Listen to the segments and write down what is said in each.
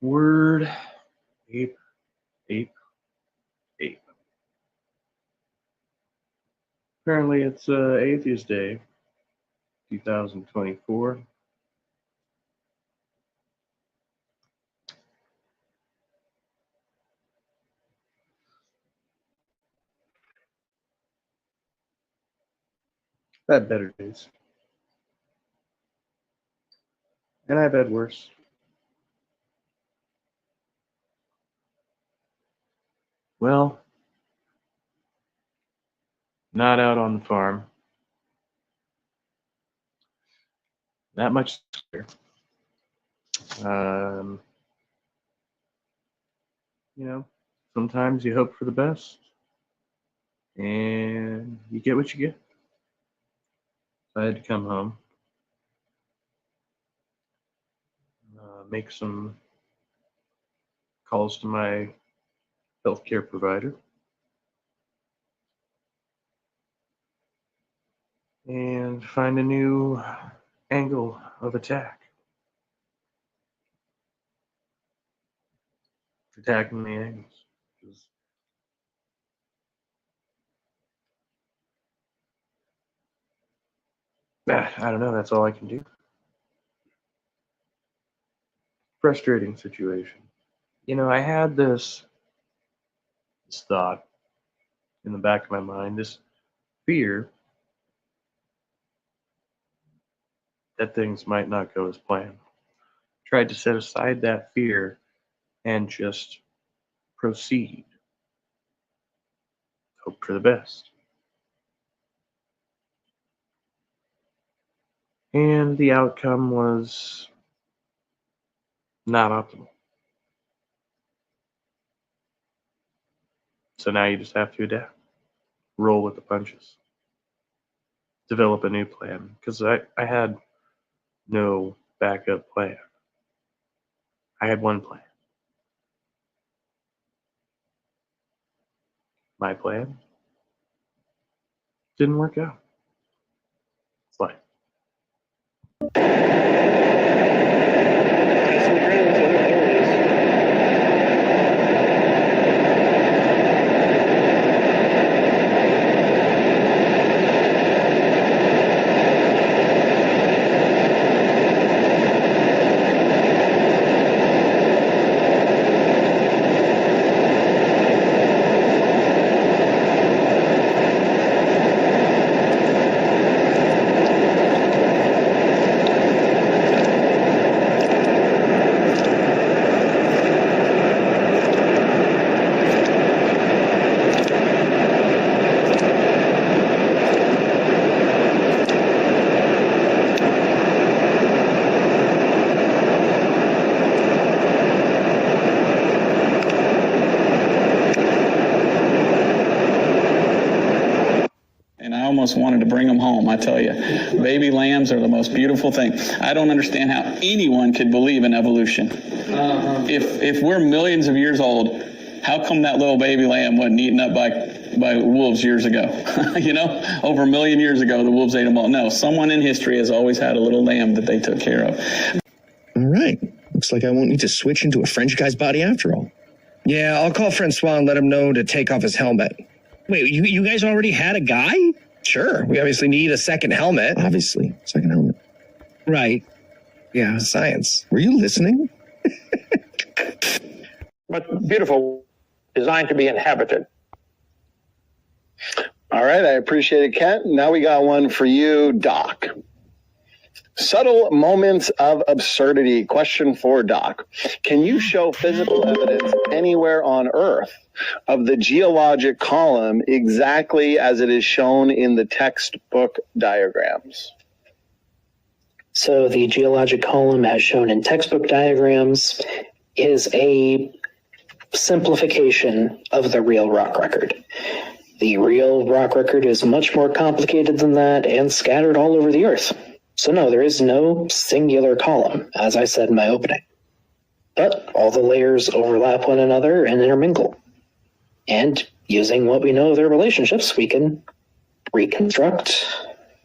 Word, ape, ape, ape. Apparently it's Atheist Day, 2024. I've had better days. And I've had worse. Well, not out on the farm. That much clear. Sometimes you hope for the best, and you get what you get. So I had to come home, make some calls to my healthcare provider, and find a new angle of attack. Attacking the angles. I don't know, that's all I can do. Frustrating situation. I had this thought in the back of my mind, this fear that things might not go as planned. Tried to set aside that fear and just proceed. Hope for the best. And the outcome was not optimal. So now you just have to adapt. Roll with the punches. Develop a new plan. Because I had no backup plan. I had one plan. My plan didn't work out. It's life. Wanted to bring them home, I tell you. Baby lambs are the most beautiful thing. I don't understand how anyone could believe in evolution. If we're millions of years old, how come that little baby lamb wasn't eaten up by wolves years ago? Over a million years ago, the wolves ate them all. No, someone in history has always had a little lamb that they took care of. All right. Looks like I won't need to switch into a French guy's body after all. Yeah, I'll call Francois and let him know to take off his helmet. Wait, you guys already had a guy? Sure, we obviously need a second helmet. Obviously, second helmet. Right. Yeah. Science. Were you listening? But beautiful, designed to be inhabited. All right, I appreciate it, Kent. Now we got one for you, Doc. Subtle moments of absurdity. Question for Doc. Can you show physical evidence anywhere on Earth of the geologic column exactly as it is shown in the textbook diagrams? So the geologic column, as shown in textbook diagrams, is a simplification of the real rock record. The real rock record is much more complicated than that and scattered all over the Earth. So no, there is no singular column, as I said in my opening. But all the layers overlap one another and intermingle. And using what we know of their relationships, we can reconstruct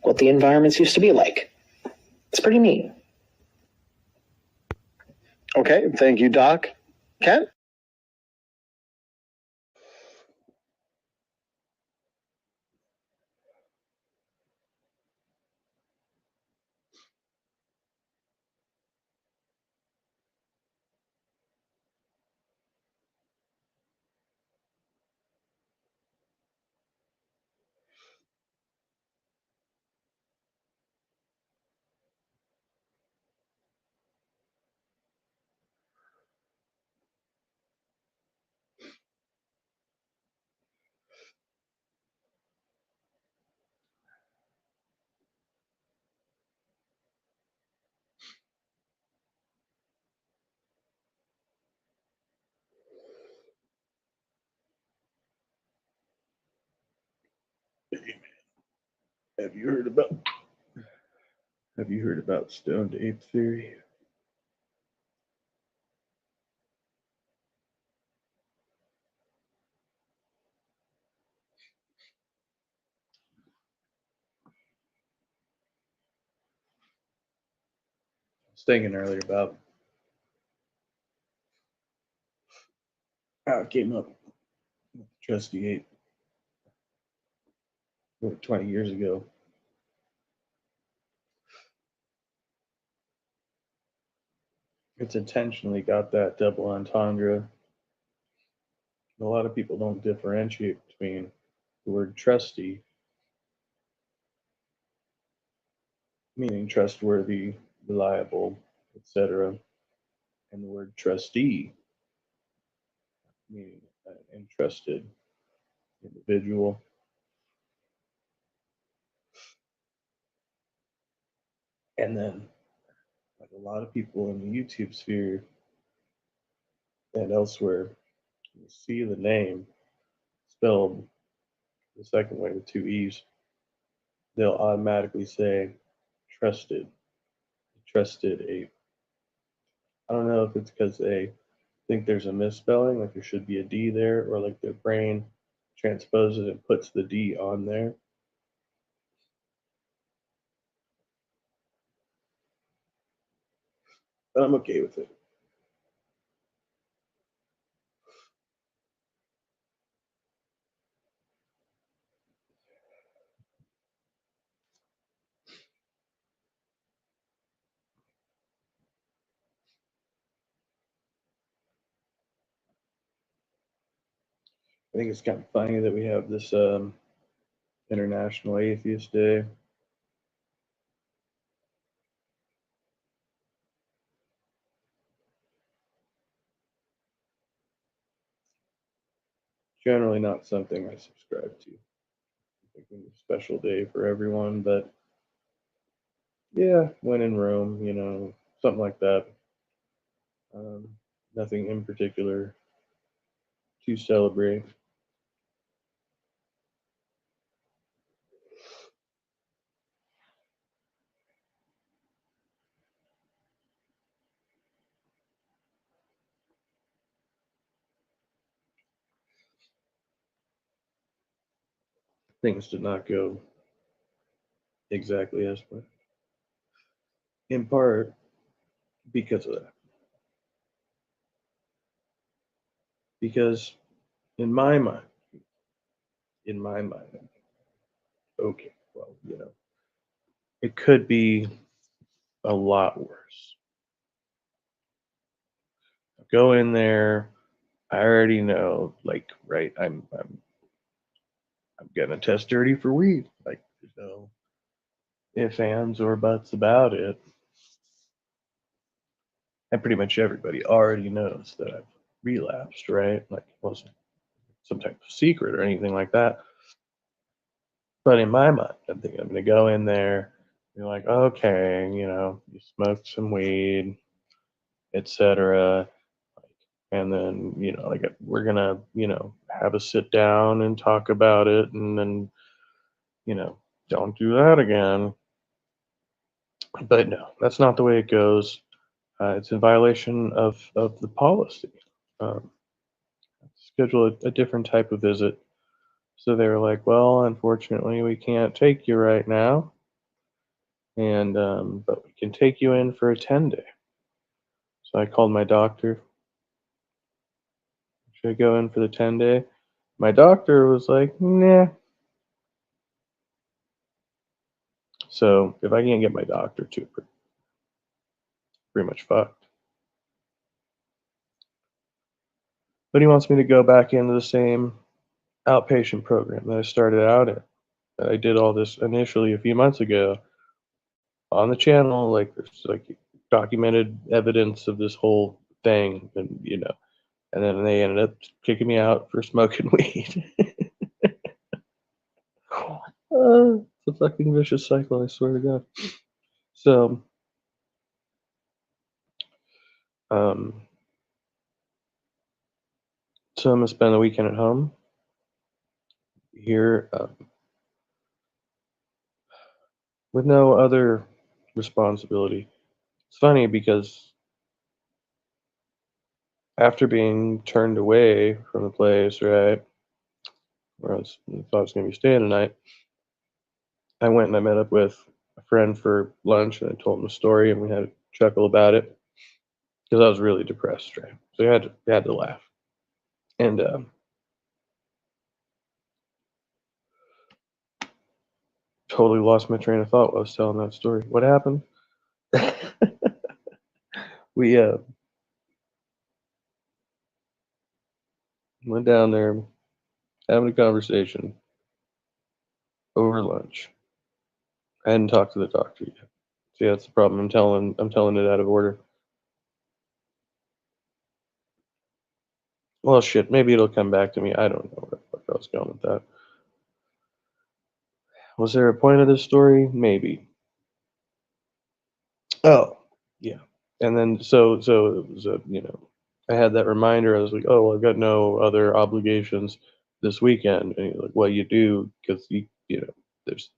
what the environments used to be like. It's pretty neat. Okay, thank you, Doc. Kent? Have you heard about stoned ape theory? I was thinking earlier about how it came up with the trusty ape 20 years ago. It's intentionally got that double entendre. A lot of people don't differentiate between the word trusty, meaning trustworthy, reliable, etc., and the word trustee, meaning an entrusted individual. And then, like a lot of people in the YouTube sphere and elsewhere, you see the name spelled the second way with two E's, they'll automatically say trusted ape. I don't know if it's because they think there's a misspelling, like there should be a D there, or like their brain transposes and puts the D on there. But I'm okay with it. I think it's kind of funny that we have this International Atheist Day. Generally not something I subscribe to. I think it's a special day for everyone, but yeah, when in Rome, something like that. Um, Nothing in particular to celebrate. Things did not go exactly as planned. In part because of that. Because in my mind, okay, well, it could be a lot worse. Go in there. I already know, like, right? I'm gonna test dirty for weed. Like, there's no ifs, ands, or buts about it. And pretty much everybody already knows that I've relapsed, right? Like, it wasn't some type of secret or anything like that. But in my mind, I'm thinking I'm gonna go in there, be like, okay, you smoked some weed, etc. And then, like we're gonna, have a sit down and talk about it, and then, you know, don't do that again. But no, that's not the way it goes. It's in violation of the policy. Um, Schedule a different type of visit. So they were like, well, unfortunately, we can't take you right now, and but we can take you in for a 10-day. So I called my doctor. Should I go in for the 10-day? My doctor was like, nah. So if I can't get my doctor to, pretty much fucked. But he wants me to go back into the same outpatient program that I started out in. I did all this initially a few months ago on the channel. Like there's like documented evidence of this whole thing, and and then they ended up kicking me out for smoking weed. It's a fucking vicious cycle, I swear to God. So, um, so I'm gonna spend the weekend at home here with no other responsibility. It's funny because after being turned away from the place, right, where I thought I was gonna be staying tonight, I went and I met up with a friend for lunch, and I told him the story, and we had a chuckle about it because I was really depressed, right? So we had to laugh, and totally lost my train of thought while I was telling that story. What happened? We went down there having a conversation over lunch. I hadn't talked to the doctor yet. See, that's the problem. I'm telling it out of order. Well, shit, maybe it'll come back to me. I don't know where the fuck I was going with that. Was there a point of this story? Maybe. Oh, yeah. And then so it was I had that reminder. I was like, oh, well, I've got no other obligations this weekend. And he's like, well, you do because there's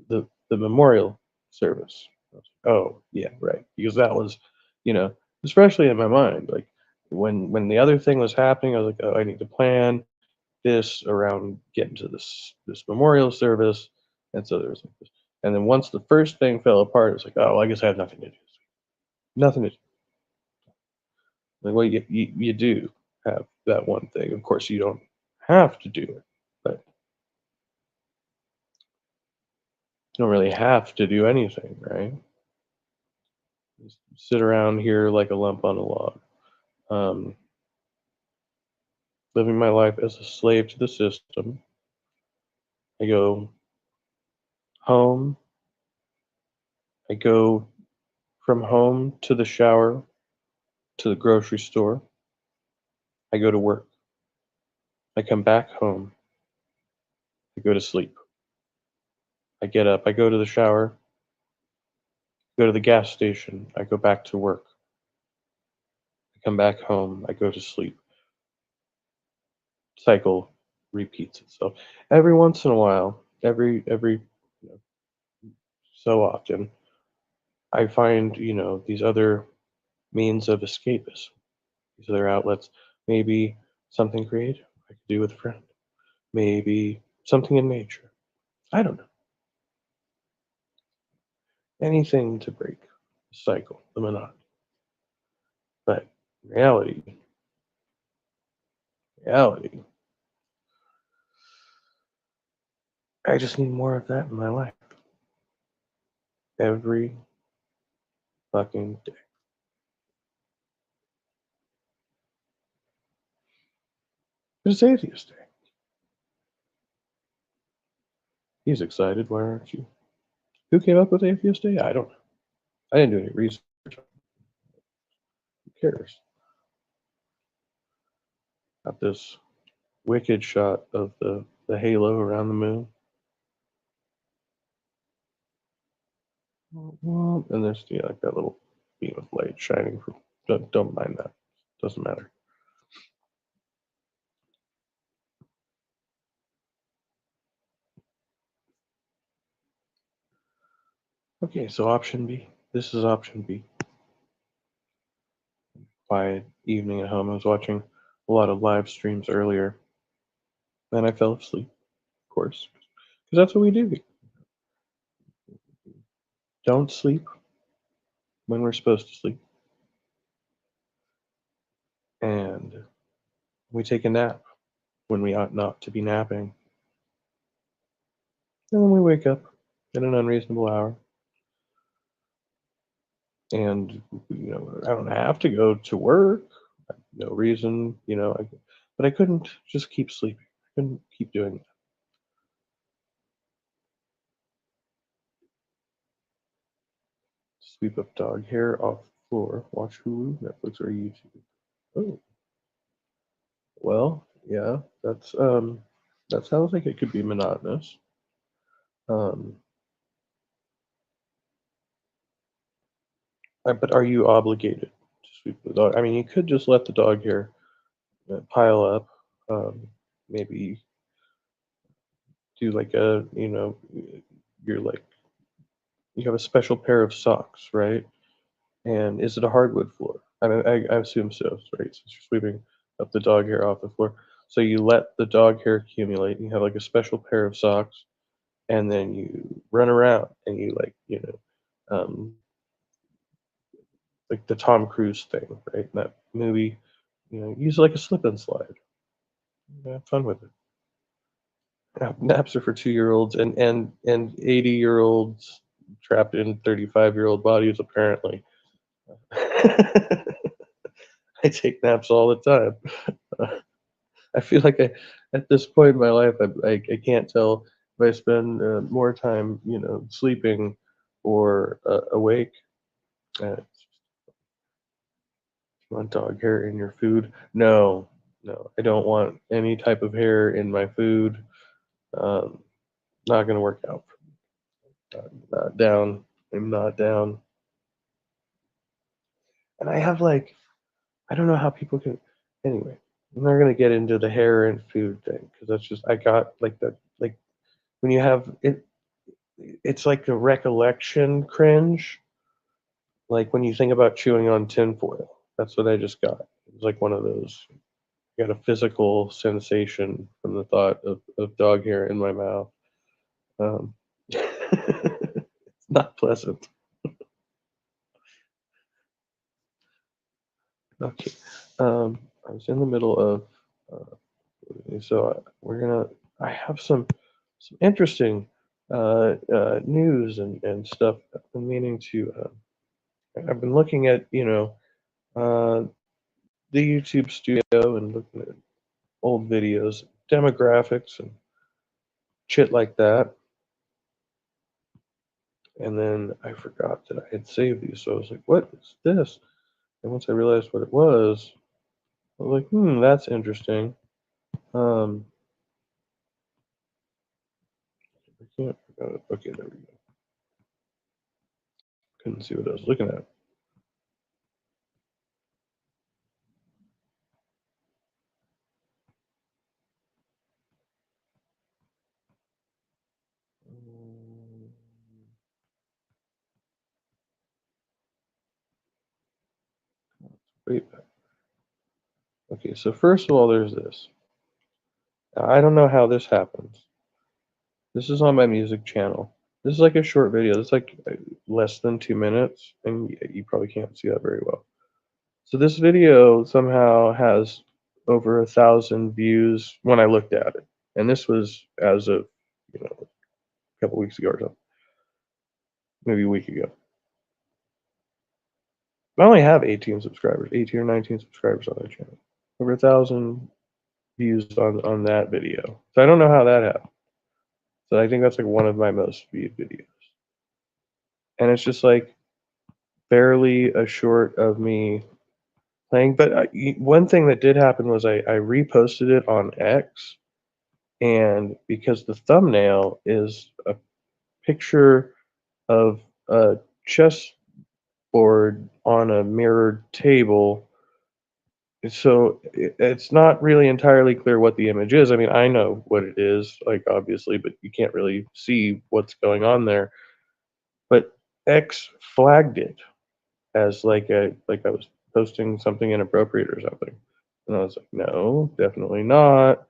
the memorial service. I was like, oh, yeah, right. Because that was, you know, especially in my mind, like when the other thing was happening, I was like, oh, I need to plan this around getting to this memorial service. And so there was like this. And then once the first thing fell apart, it was like, oh, well, I guess I have nothing to do. Nothing to do. Like, well, you do have that one thing. Of course, you don't have to do it, but you don't really have to do anything, right? Just sit around here like a lump on a log, um, living my life as a slave to the system. I go home. I go from home to the shower, to the grocery store. I go to work. I come back home. I go to sleep. I get up. I go to the shower. Go to the gas station. I go back to work. I come back home. I go to sleep. Cycle repeats itself. Every once in a while, every you know, so often, I find these other means of escapism, these other outlets. Maybe something creative I could do with a friend. Maybe something in nature. I don't know. Anything to break the cycle, the monotony. But reality, I just need more of that in my life. Every fucking day. It's Atheist Day. He's excited. Why aren't you? Who came up with Atheist Day? I don't know. I didn't do any research. Who cares? Got this wicked shot of the halo around the moon. And there's like that little beam of light shining from. Don't mind that. Doesn't matter. Okay, so option B. This is option B. Quiet evening at home. I was watching a lot of live streams earlier, and I fell asleep, of course, because that's what we do. Don't sleep when we're supposed to sleep. We take a nap when we ought not to be napping. And then we wake up at an unreasonable hour. And, I don't have to go to work. No reason, but I couldn't just keep sleeping. I couldn't keep doing that. Sweep up dog hair off the floor. Watch Hulu, Netflix, or YouTube. Oh, well, yeah, that sounds like it could be monotonous. But are you obligated to sweep the dog? I mean, you could just let the dog hair pile up. Maybe do like you're like, you have a special pair of socks, right? And is it a hardwood floor? I mean, I assume so, right? Since you're sweeping up the dog hair off the floor. So you let the dog hair accumulate, and you have like a special pair of socks, and then you run around and you like the Tom Cruise thing, right? In that movie, use it like a slip and slide. Have fun with it. Naps are for 2-year-olds and 80-year-olds trapped in 35-year-old bodies, apparently. I take naps all the time. I feel like at this point in my life, I can't tell if I spend more time, sleeping or awake. You want dog hair in your food? No, I don't want any type of hair in my food. Not going to work out. Not down. I'm not down. And I have I don't know how people can. Anyway, I'm not gonna get into the hair and food thing because that's just I got like when you have it. It's like a recollection cringe. Like when you think about chewing on tinfoil. That's what I just got. It was like one of those. I got a physical sensation from the thought of dog hair in my mouth. It's not pleasant. Okay. I was in the middle of. So I have some interesting news and stuff. I've been meaning to. I've been looking at uh, the YouTube studio and looking at old videos, demographics and shit like that. And then I forgot that I had saved these, so I was like, "What is this?" And once I realized what it was, I was like, that's interesting." Um, I can't. Okay, there we go. Couldn't see what I was looking at. Wait. Okay, so first of all, there's this. Now, I don't know how this happens. This is on my music channel. This is like a short video. It's like less than 2 minutes, and you probably can't see that very well. So this video somehow has over 1,000 views when I looked at it, and this was as of a couple weeks ago or something, maybe a week ago. I only have 18 subscribers, 18 or 19 subscribers on that channel. Over 1,000 views on that video. So I don't know how that happened. So I think that's like one of my most viewed videos. And it's just like barely a short of me playing. But one thing that did happen was I reposted it on X. And because the thumbnail is a picture of a chessboard on a mirrored table, so it's not really entirely clear what the image is. I mean, I know what it is, like obviously, but you can't really see what's going on there. But X flagged it as like I was posting something inappropriate or something, and I was like, no, definitely not.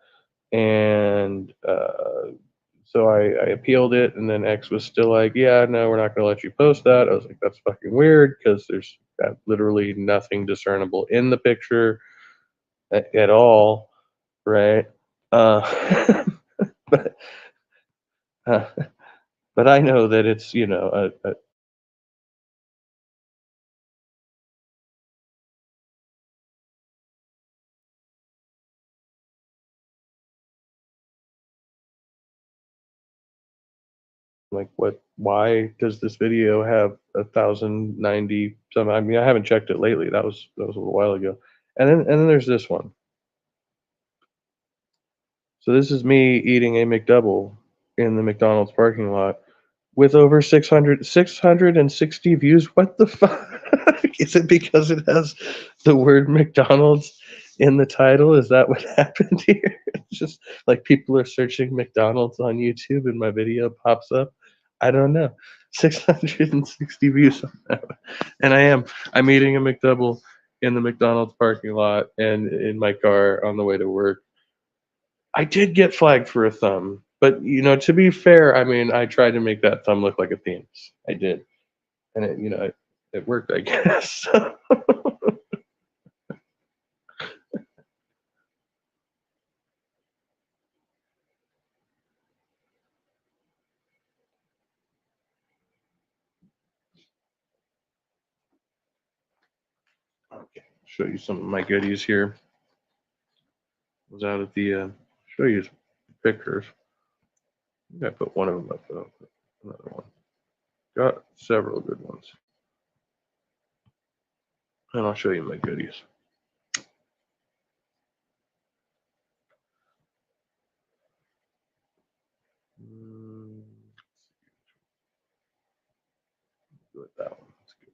And so I appealed it, and then X was still like, yeah, no, we're not going to let you post that. I was like, that's fucking weird because there's literally nothing discernible in the picture at all. right? Uh, but uh, but I know that it's, you know, like, what? Why does this video have 1,090 some? I mean, I haven't checked it lately. That was a little while ago. And then there's this one. So this is me eating a McDouble in the McDonald's parking lot with over 660 views. What the fuck? Is it because it has the word McDonald's in the title? Is that what happened here? It's just like people are searching McDonald's on YouTube and my video pops up. I don't know. 660 views on that one. And I'm eating a McDouble in the McDonald's parking lot and in my car on the way to work. I did get flagged for a thumb, but you know, to be fair, I mean, I tried to make that thumb look like a penis. I did, and it worked, I guess. Okay, show you some of my goodies here. Was out at the show you some pictures. I think I put one of them up, but I'll put another one. Got several good ones, and I'll show you my goodies. Go with that one. That's good.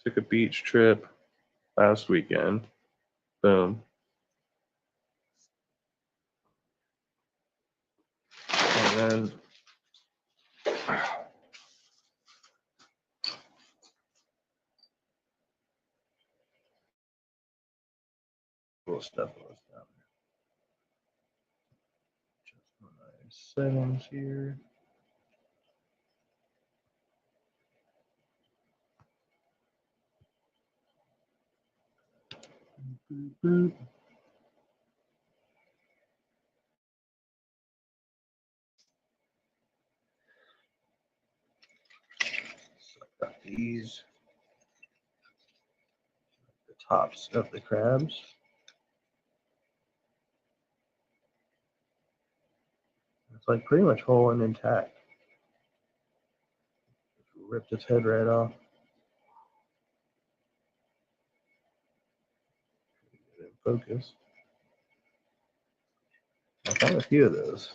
Took a beach trip last weekend. Boom. And then cool stuff was down there. Just my settings here. Boop, boop. So I've got these, the tops of the crabs. It's like pretty much whole and intact. Ripped its head right off. Get it in focus. I found a few of those.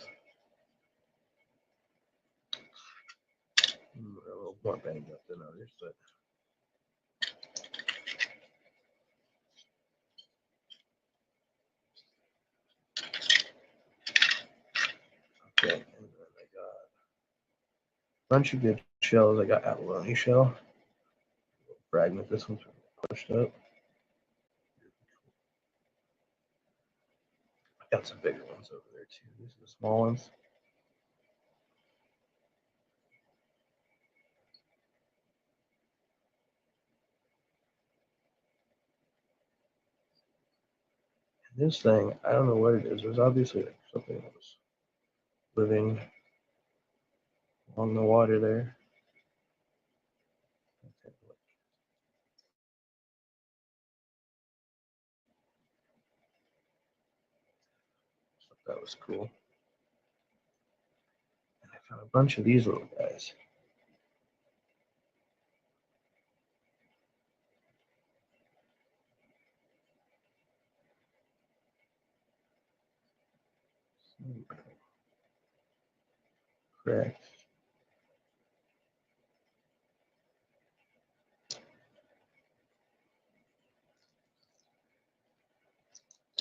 A little more banged up than others, but okay. And then I got a bunch of good shells. I got abalone shell. Fragment. This one's pushed up. I got some bigger ones over there too. These are the small ones. And this thing, I don't know what it is. There's obviously like something that was living along the water there. That was cool. And I found a bunch of these little guys. Correct.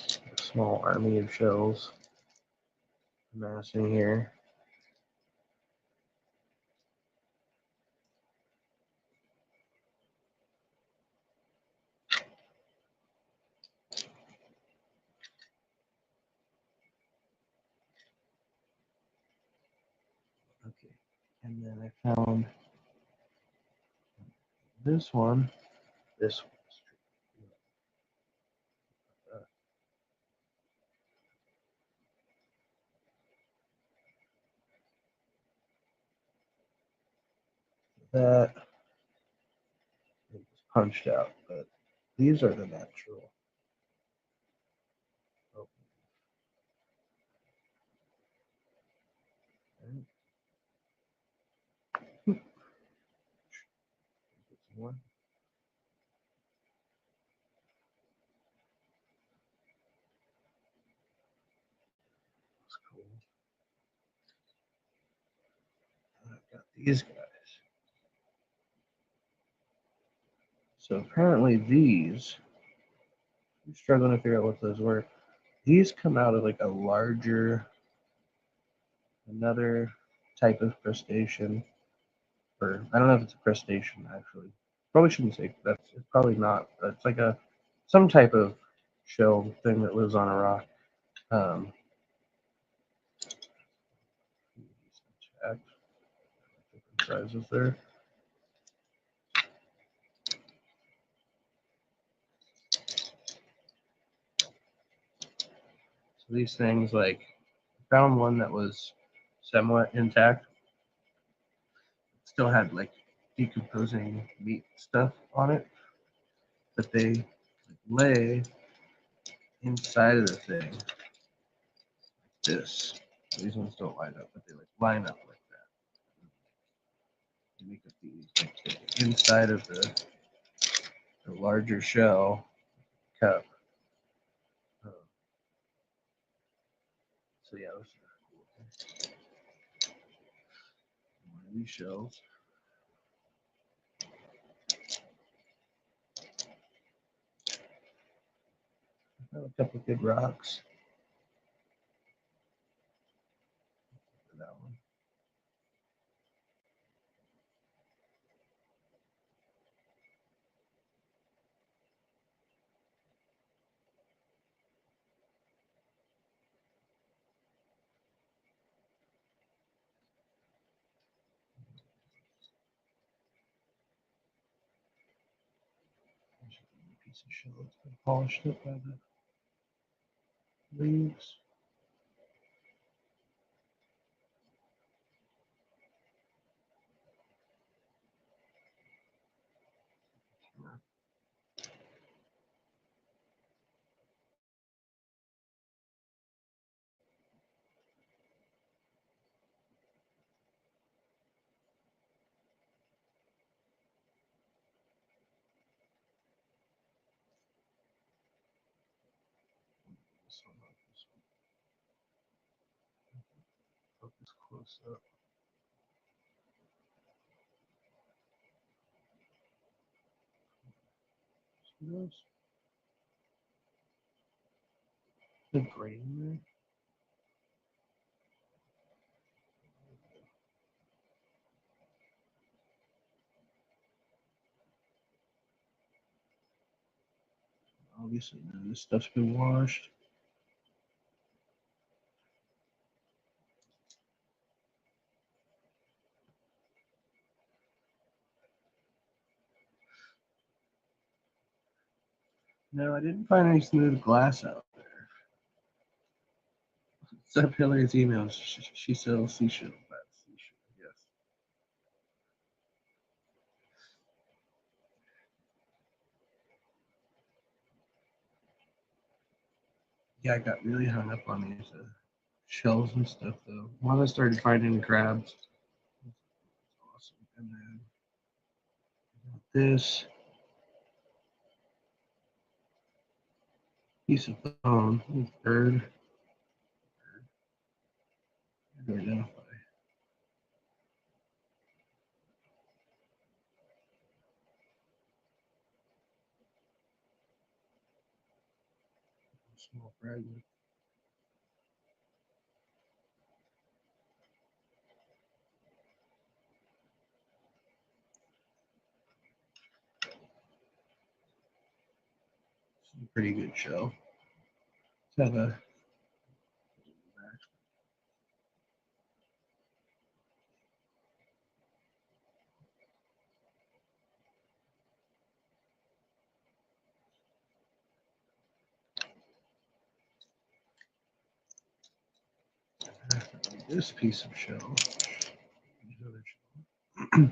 A small army of shells amassing here. Okay. And then I found this one. This one. That it was punched out, but these are the natural. Oh, okay. Get some more. That's cool. I've got these guys. So apparently these, I'm struggling to figure out what those were. These come out of like a larger, another type of crustacean, or I don't know if it's a crustacean actually. Probably shouldn't say that's. It's probably not. It's like a some type of shell thing that lives on a rock. Um, different sizes there. So these things, like, found one that was somewhat intact. Still had like decomposing meat stuff on it, but they lay inside of the thing like this. These ones don't line up, but they like line up like that. They make up the inside of the larger shell cup. So yeah, those are cool. One of these shells. I have a couple good rocks. That one. Piece of shell that's been polished up by the leaves. This one, this one. Focus close up. See those? The grain there. Obviously, none of this stuff's been washed. No, I didn't find any smooth glass out there. Except Hillary's emails. She sells seashell. That's seashell, yes. Yeah, I got really hung up on these shells and stuff, though. Once I started finding crabs, awesome. And then this piece of bone, bird, to identify. Small fragment. It's a pretty good shell. Let's have a this piece of shell. Other shell.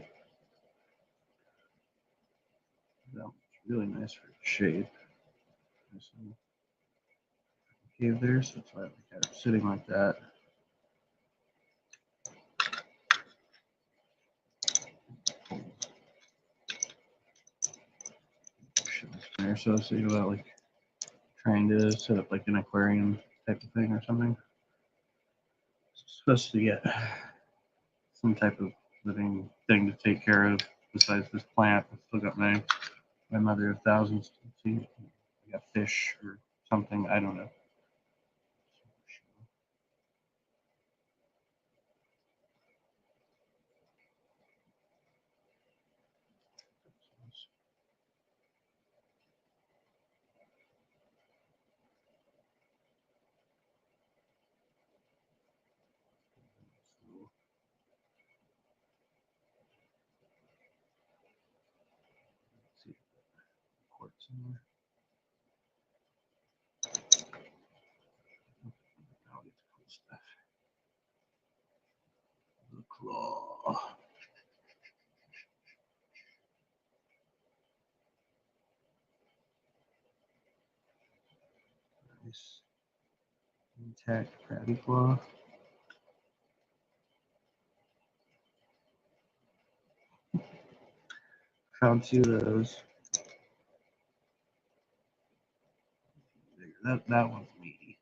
really nice for shade. There's some cave there, so that's why I had it sitting like that. There, so I was thinking about like trying to set up like an aquarium type of thing or something. It's supposed to get some type of living thing to take care of besides this plant. I've still got my mother of thousands to see. I got fish or something. I don't know. Let's see quartz in there. Oh, it's cool stuff. The claw. Nice intact crabby claw. Found two of those. That one's meaty.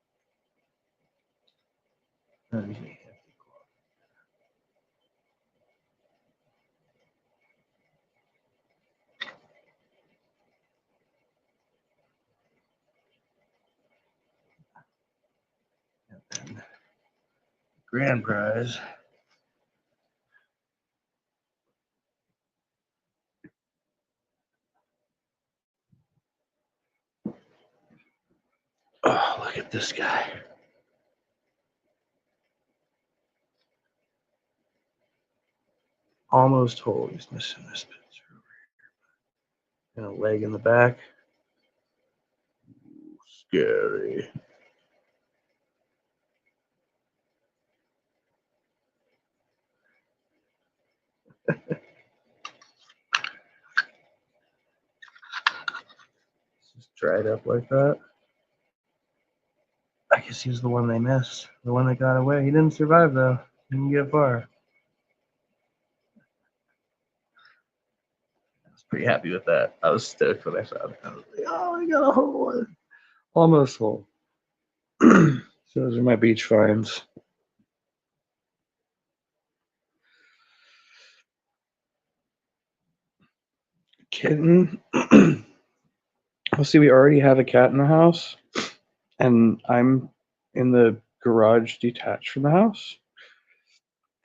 That is a hefty claw. And then grand prize. Oh, look at this guy. Almost whole. He's missing this picture over here. And a leg in the back. Ooh, scary. Just dried up like that. I guess he's the one they missed. The one that got away. He didn't survive though. Didn't get far. I was pretty happy with that. I was stoked when I found it. I was like, oh, I got a whole one. Almost whole. So those are my beach finds. Kitten. Well, see, we already have a cat in the house, and I'm in the garage detached from the house.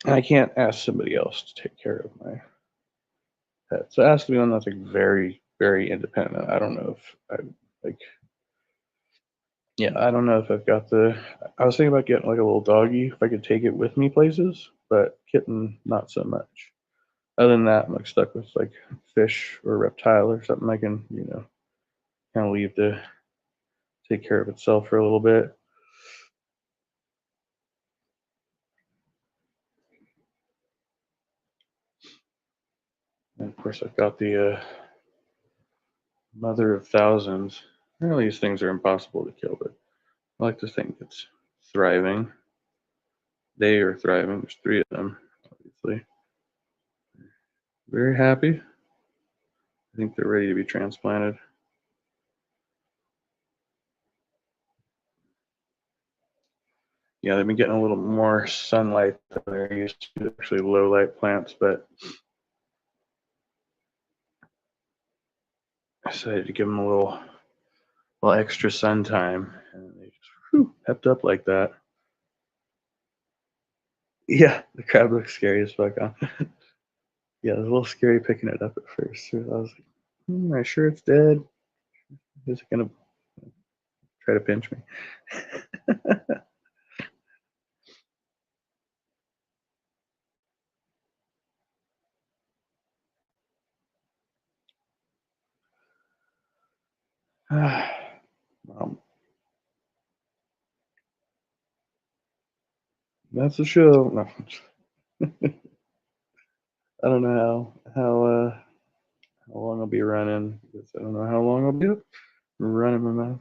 And I can't ask somebody else to take care of my pet. So it has to be one that's like very, very independent. I don't know if I like. Yeah, I don't know if I've got the. I was thinking about getting like a little doggy if I could take it with me places, but kitten not so much. Other than that, I'm like stuck with like fish or reptile or something I can, kind of leave to take care of itself for a little bit. And of course, I've got the mother of thousands. Apparently, these things are impossible to kill, but I like to think it's thriving. They are thriving. There's three of them, obviously. Very happy. I think they're ready to be transplanted. Yeah, they've been getting a little more sunlight than they're used to. Actually, low light plants, but I decided to give them a little extra sun time, and they just pepped up like that. Yeah, the crab looks scary as fuck. Huh? Yeah, it was a little scary picking it up at first. So I was like, am I sure it's dead? Is it gonna try to pinch me? That's the show. No. I don't know how how long I'll be running, because I don't know how long I'll be up. Running my mouth.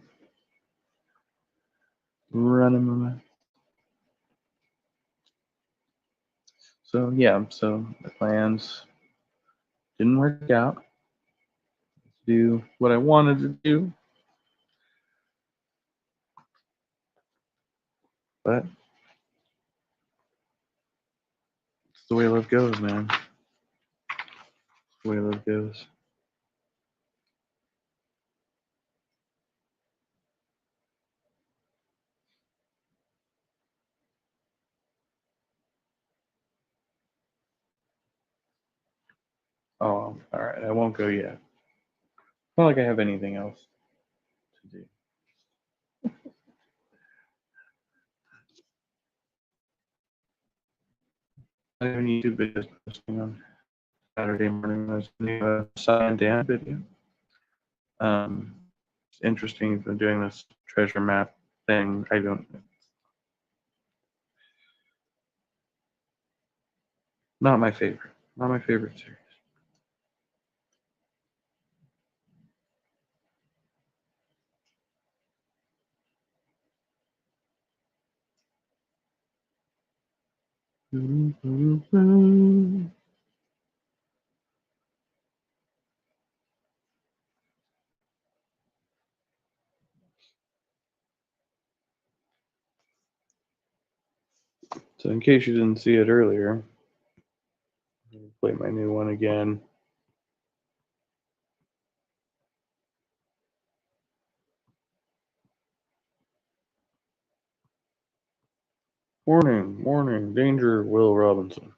Running my mouth. So yeah, so the plans didn't work out to do what I wanted to do, but it's the way life goes, man. It's the way life goes. Oh, all right. I won't go yet. Not like I have anything else to do. I have any YouTube videos posting on Saturday morning. There's a new Cy and Dan video. It's interesting for doing this treasure map thing. I don't. Not my favorite. Not my favorite series. So in case you didn't see it earlier, I'm gonna play my new one again. Warning, warning, danger, Will Robinson.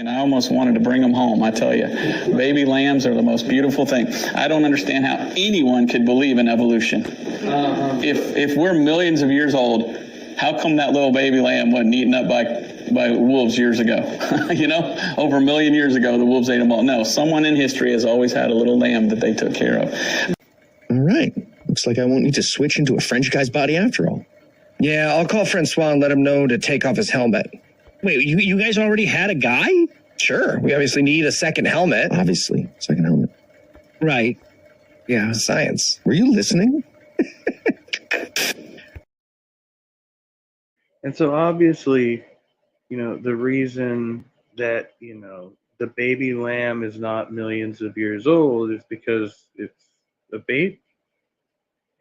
Almost wanted to bring them home, I tell you. Baby lambs are the most beautiful thing. I don't understand how anyone could believe in evolution. If we're millions of years old, how come that little baby lamb wasn't eaten up by wolves years ago? You know, over a million years ago, the wolves ate them all. No, someone in history has always had a little lamb that they took care of. All right. Looks like I won't need to switch into a French guy's body after all. Yeah, I'll call Francois and let him know to take off his helmet. Wait, you guys already had a guy? Sure, we obviously need a second helmet. Obviously, second helmet. Right. Yeah. Science. Were you listening? And so obviously, you know, the reason that, you know, the baby lamb is not millions of years old is because it's a baby.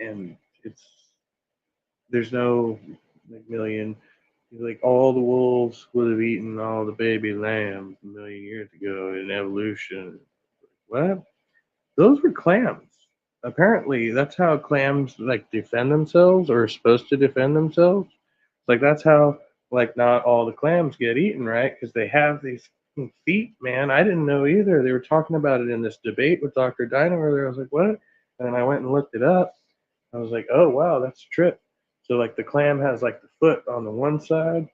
And there's no like million, like all the wolves would have eaten all the baby lambs a million years ago in evolution. What? Those were clams. Apparently, that's how clams like defend themselves or are supposed to defend themselves. Like that's how like not all the clams get eaten, right? Because they have these feet, man. I didn't know either. They were talking about it in this debate with Dr. Dino earlier. I was like, what? And then I went and looked it up. I was like, oh wow, that's a trip. So like the clam has like the foot on the one side,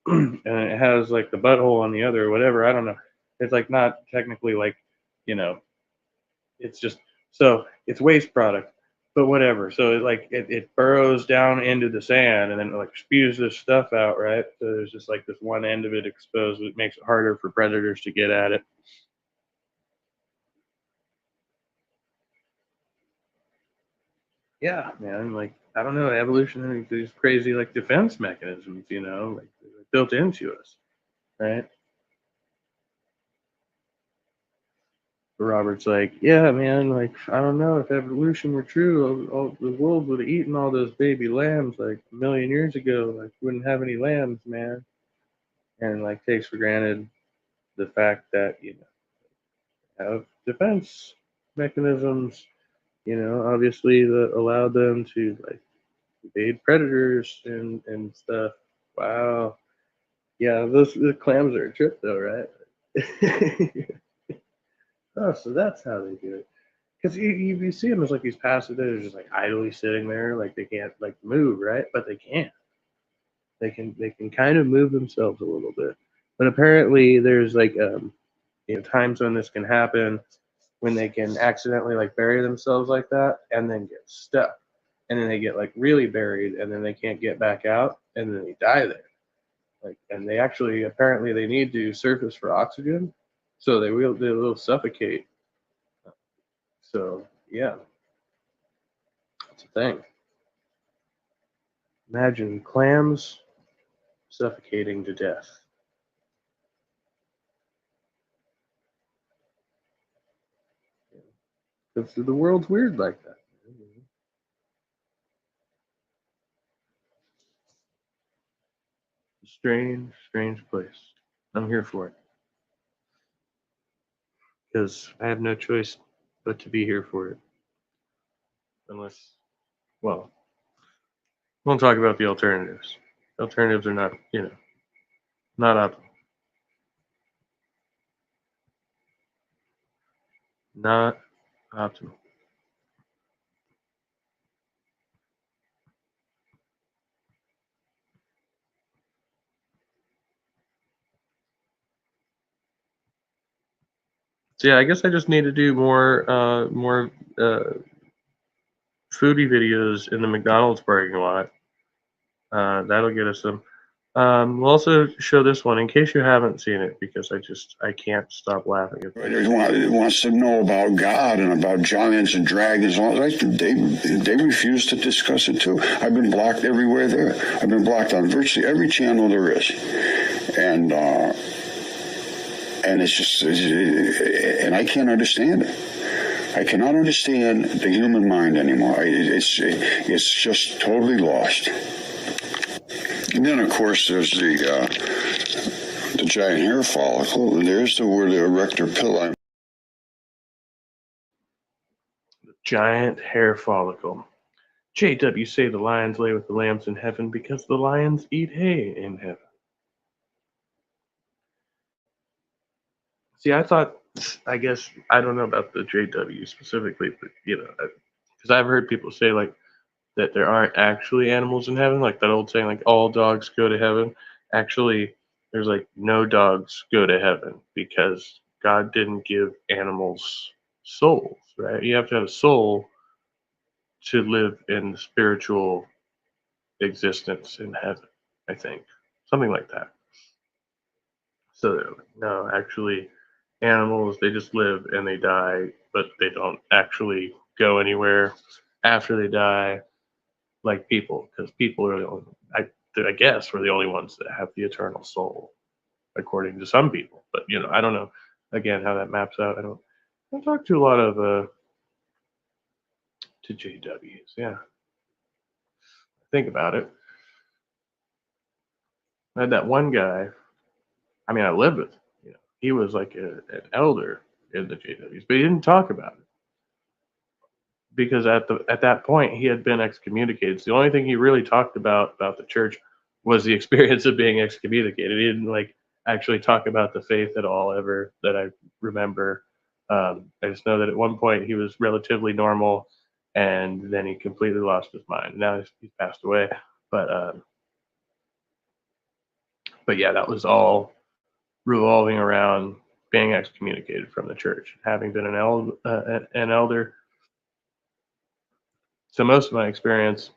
and it has like the butthole on the other, or whatever. I don't know. It's like not technically like, you know, it's just so it's waste product, but whatever. So it burrows down into the sand and then it like spews this stuff out, right? So there's just like this one end of it exposed, which makes it harder for predators to get at it. Yeah, man. Like I don't know, evolution, these crazy like defense mechanisms, you know, like built into us, right? Robert's like, yeah, man, like, I don't know, if evolution were true, the world would have eaten all those baby lambs like a million years ago. Like, wouldn't have any lambs, man. And like takes for granted the fact that, have defense mechanisms, obviously that allowed them to like evade predators and stuff. Wow. Yeah, the clams are a trip though, right? Oh, so that's how they do it. Because you see them as like these passive, they're just like idly sitting there, like they can't like move, right? But they can. They can kind of move themselves a little bit. But apparently, there's like times when this can happen, when they can accidentally like bury themselves like that and then get stuck, and then they get like really buried, and then they can't get back out, and then they die there. Like, and they actually apparently they need to surface for oxygen, so they will suffocate. So yeah, that's a thing. Imagine clams suffocating to death. Because the world's weird like that. Strange, strange place. I'm here for it. Because I have no choice but to be here for it. Unless, well, we'll talk about the alternatives. Alternatives are not, not optimal. Not optimal. So yeah, I guess I just need to do more foodie videos in the McDonald's parking lot. That'll get us some. We'll also show this one in case you haven't seen it, because I can't stop laughing at this. He wants to know about God and about giants and dragons. They refuse to discuss it too. I've been blocked everywhere there. I've been blocked on virtually every channel there is, and it's just, and I can't understand it. I cannot understand the human mind anymore. It's just totally lost. And then, of course, there's the giant hair follicle, and there's the word erector pili. The giant hair follicle. JW say the lions lay with the lambs in heaven because the lions eat hay in heaven. See, I guess, I don't know about the JW specifically, but, because I've heard people say, like, that there aren't actually animals in heaven, like that old saying, like, all dogs go to heaven. Actually, there's, like, no dogs go to heaven because God didn't give animals souls, right? You have to have a soul to live in the spiritual existence in heaven, I think. Something like that. So they're like, no, actually, animals, they just live and they die, but they don't actually go anywhere after they die like people, because people are the only, I guess, we're the only ones that have the eternal soul, according to some people. But, I don't know, again, how that maps out. I don't talk to a lot of, to JWs, yeah. Think about it. I had that one guy, I mean, I lived with him, he was like an elder in the JWs, but he didn't talk about it because at that point he had been excommunicated. So the only thing he really talked about the church was the experience of being excommunicated. He didn't like actually talk about the faith at all ever that I remember. I just know that at one point he was relatively normal, and then he completely lost his mind. Now he's passed away, but yeah, that was all revolving around being excommunicated from the church, having been an elder. So most of my experience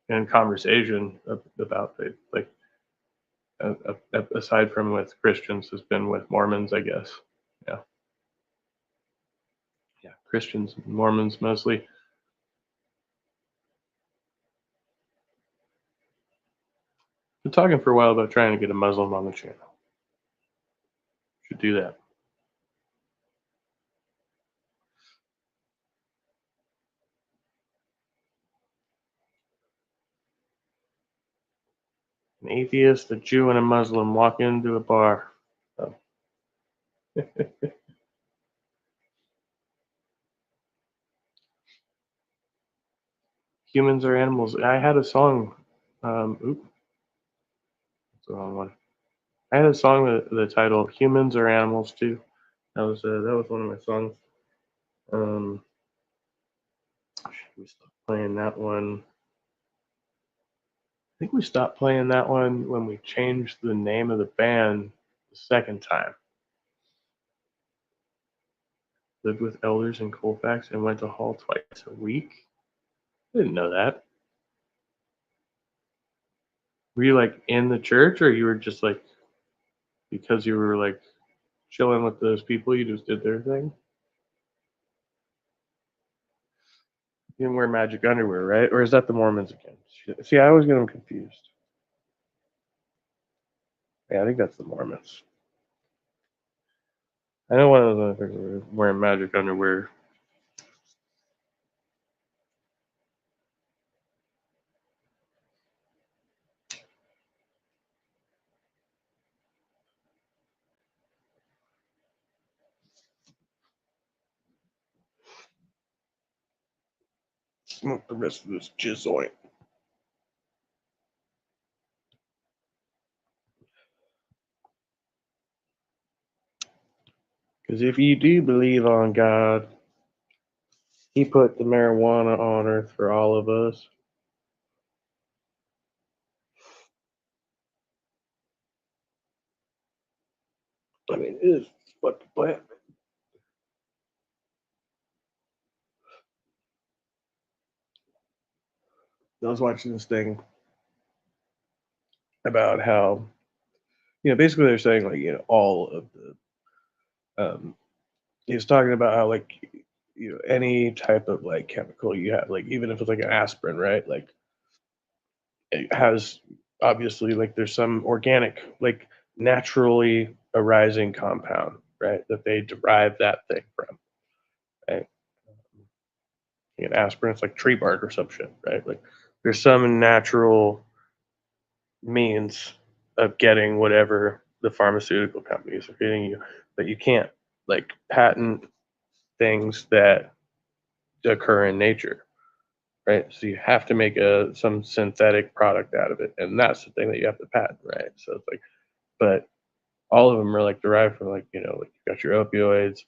in conversation about faith, like aside from with Christians, has been with Mormons, I guess. Yeah, yeah, Christians and Mormons mostly. Been talking for a while about trying to get a Muslim on the channel. Should do that. An atheist, a Jew, and a Muslim walk into a bar. Oh. Humans or animals? I had a song. That's the wrong one. I had a song with the title "Humans or Animals" too. That was one of my songs. Should we stop playing that one? I think we stopped playing that one when we changed the name of the band the second time. Lived with elders in Colfax and went to hall twice a week. I didn't know that. Were you like in the church, or you were just like because you were like chilling with those people, you just did their thing? You didn't wear magic underwear, right? Or is that the Mormons again? See, I always get them confused. Yeah, I think that's the Mormons. I know one of those other things were wearing magic underwear. Smoke the rest of this jizzoint. Because if you do believe on God, He put the marijuana on earth for all of us. I mean, it is fucking plant. I was watching this thing about how, basically they're saying like, all of he was talking about how like, any type of like chemical you have, like even if it's like an aspirin, right? Like it has obviously like there's some organic, like naturally arising compound, right? That they derive that thing from, right? Like an aspirin, it's like tree bark or some shit, right? Like there's some natural means of getting whatever the pharmaceutical companies are feeding you, but you can't like patent things that occur in nature, right? So you have to make some synthetic product out of it, and that's the thing that you have to patent, right? So it's like, but all of them are like derived from like like you've got your opioids,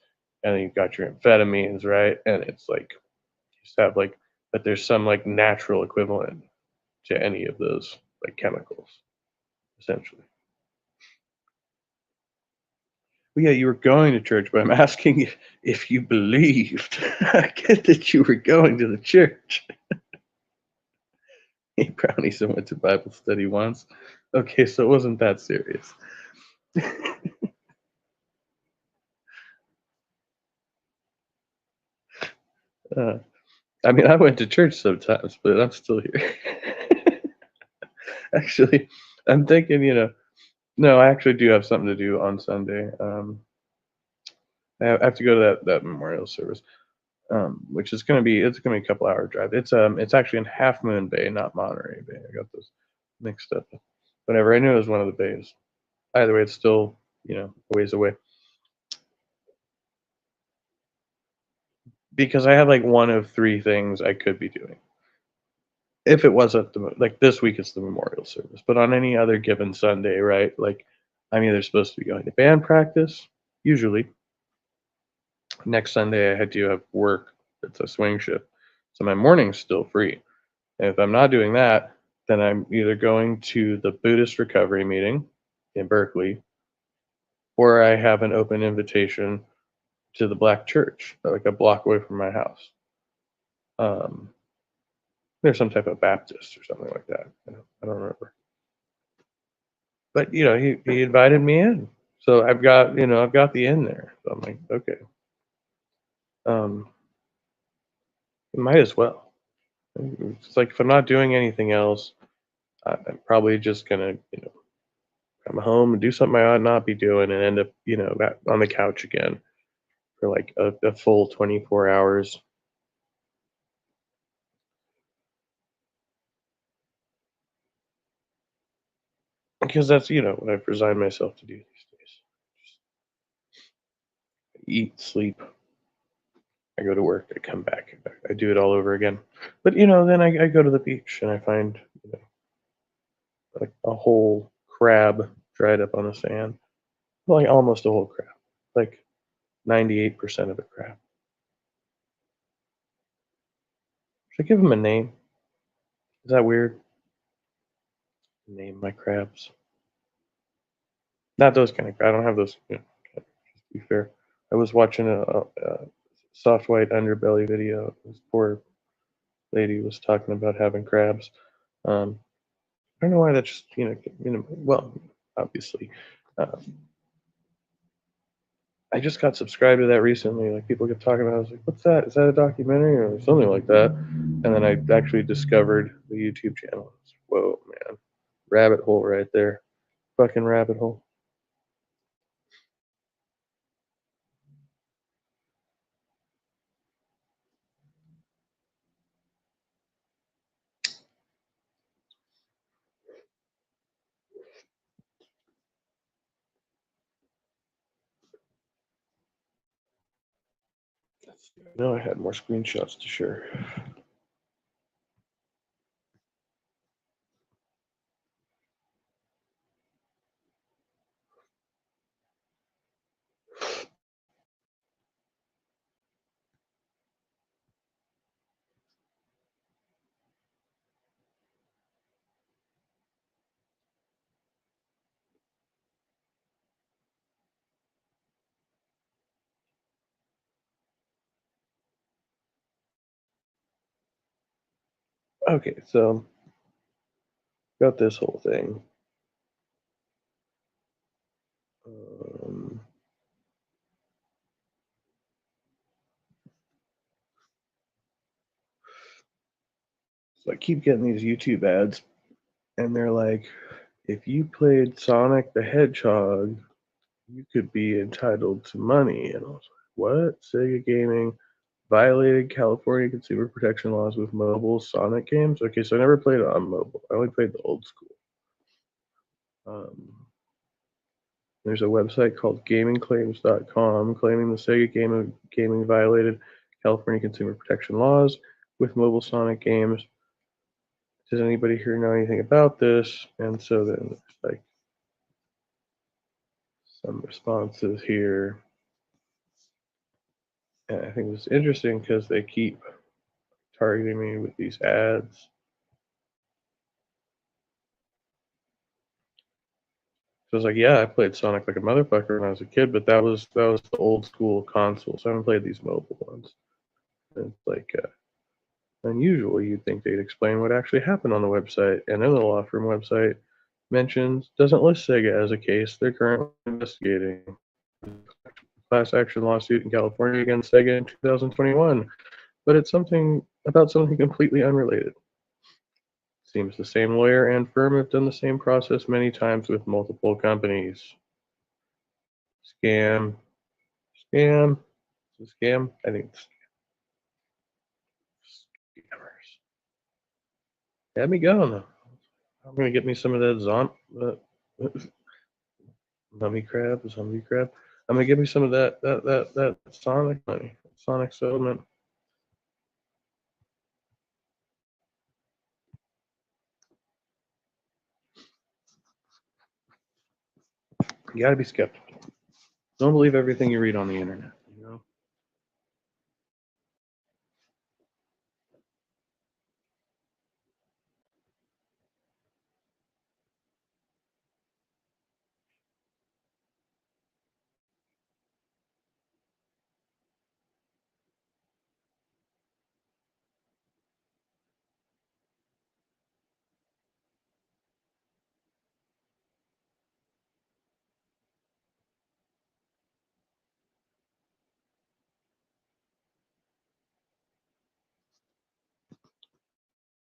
and then you've got your amphetamines, right? And it's like you just have like, but there's some like natural equivalent to any of those like chemicals, essentially. Well, yeah, you were going to church, but I'm asking if you believed. I get that you were going to the church. Hey, Brownies, I went to Bible study once. Okay, so it wasn't that serious. uh, I mean, I went to church sometimes, but I'm still here. Actually, I'm thinking, no, I actually do have something to do on Sunday. I have to go to that memorial service, which is it's gonna be a couple hour drive. It's actually in Half Moon Bay, not Monterey Bay. I got those mixed up. Whatever, I knew it was one of the bays. Either way, it's still a ways away. Because I have like one of three things I could be doing. If it wasn't like this week, it's the memorial service, but on any other given Sunday, right? Like I'm either supposed to be going to band practice, usually. Next Sunday, I had to have work. It's a swing shift, so my morning's still free. And if I'm not doing that, then I'm either going to the Buddhist recovery meeting in Berkeley, or I have an open invitation to the Black Church, like a block away from my house. There's some type of Baptist or something like that. I don't remember. But he invited me in, so I've got the in there. So I'm like, okay, um, might as well. It's like if I'm not doing anything else, I'm probably just gonna come home and do something I ought not be doing, and end up back on the couch again for like a full 24 hours. because that's, you know, what I've resigned myself to do these days. Eat, sleep, I go to work, I come back, I do it all over again. But you know, then I go to the beach and I find, you know, like a whole crab dried up on the sand, like almost a whole crab, like 98% of a crab. Should I give him a name? Is that weird? Name my crabs. Not those kind of crabs. I don't have those. You know, to be fair, I was watching a soft white underbelly video. This poor lady was talking about having crabs. I don't know why that's just, you know, well, obviously. Uh, I just got subscribed to that recently. Like people kept talking about it. I was like, what's that? Is that a documentary or something like that? And then I actually discovered the YouTube channel. Whoa, man. Rabbit hole right there. Fucking rabbit hole. I know I had more screenshots to share. Okay, so got this whole thing. Um, so I keep getting these YouTube ads, and they're like, if you played Sonic the Hedgehog, you could be entitled to money. And I was like, what? Sega Gaming violated California consumer protection laws with mobile Sonic games? Okay, so I never played it on mobile. I only played the old school. There's a website called gamingclaims.com claiming the Sega Gaming violated California consumer protection laws with mobile Sonic games. Does anybody here know anything about this? And so then there's like some responses here. And I think it's interesting because they keep targeting me with these ads. So I was like, yeah, I played Sonic like a motherfucker when I was a kid, but that was the old school console. So I haven't played these mobile ones. And it's like unusual. You'd think they'd explain what actually happened on the website. And then the law firm website doesn't list Sega as a case they're currently investigating. Class action lawsuit in California against Sega in 2021, but it's something completely unrelated. Seems the same lawyer and firm have done the same process many times with multiple companies. Scam. Scam. Is it a scam? I think it's scammers. Had me going. I'm gonna get me some of that zombie crab. I'm gonna give me some of that Sonic money. Sonic settlement. You gotta be skeptical. Don't believe everything you read on the internet, you know?